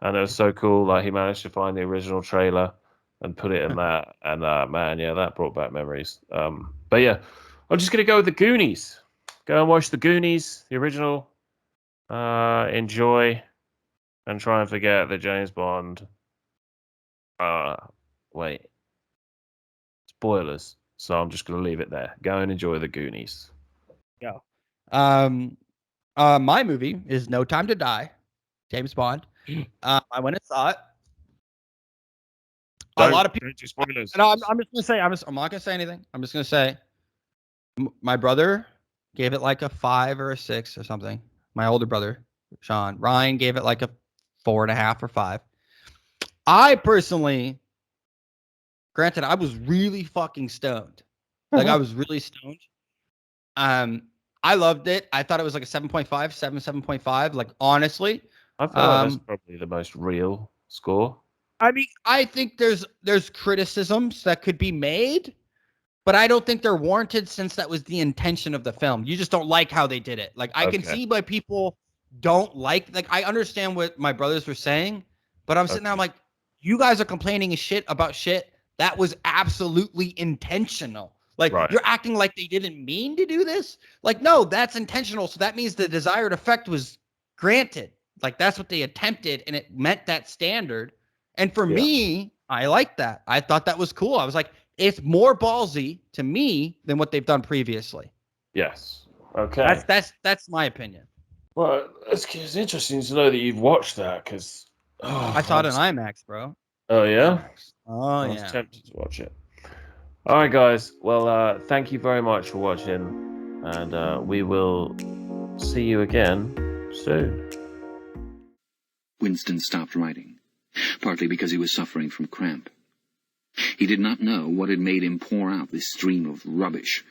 and it was so cool. Like he managed to find the original trailer and put it in that, and man, yeah, that brought back memories. But yeah, I'm just gonna go with the Goonies. Go and watch the Goonies, the original. Enjoy, and try and forget that James Bond. Wait. Spoilers. So I'm just going to leave it there. Go and enjoy the Goonies. Yeah. My movie is No Time to Die, James Bond. I went and saw it. A lot of people. Don't do spoilers. No, I'm just gonna say. I'm not gonna say anything. I'm just gonna say. My brother gave it like a 5 or a 6 or something. My older brother, Sean Ryan, gave it like a 4.5 or 5. I personally, granted, I was really fucking stoned. Like I was really stoned. I loved it. I thought it was like a 7.5, 7.5. Like honestly, I feel like that's probably the most real score. I mean, I think there's criticisms that could be made, but I don't think they're warranted since that was the intention of the film. You just don't like how they did it. Like I can see why people don't like I understand what my brothers were saying, but I'm sitting there I'm like, you guys are complaining about shit that was absolutely intentional. Like you're acting like they didn't mean to do this. Like, no, that's intentional. So that means the desired effect was granted. Like that's what they attempted and it met that standard. And for me, I like that. I thought that was cool. I was like, it's more ballsy to me than what they've done previously. Yes. Okay. That's my opinion. Well, it's interesting to know that you've watched that because I saw it in IMAX, bro. Oh yeah. Oh I was tempted to watch it. All right, guys. Well, thank you very much for watching, and we will see you again soon. Winston stopped writing, partly because he was suffering from cramp. He did not know what had made him pour out this stream of rubbish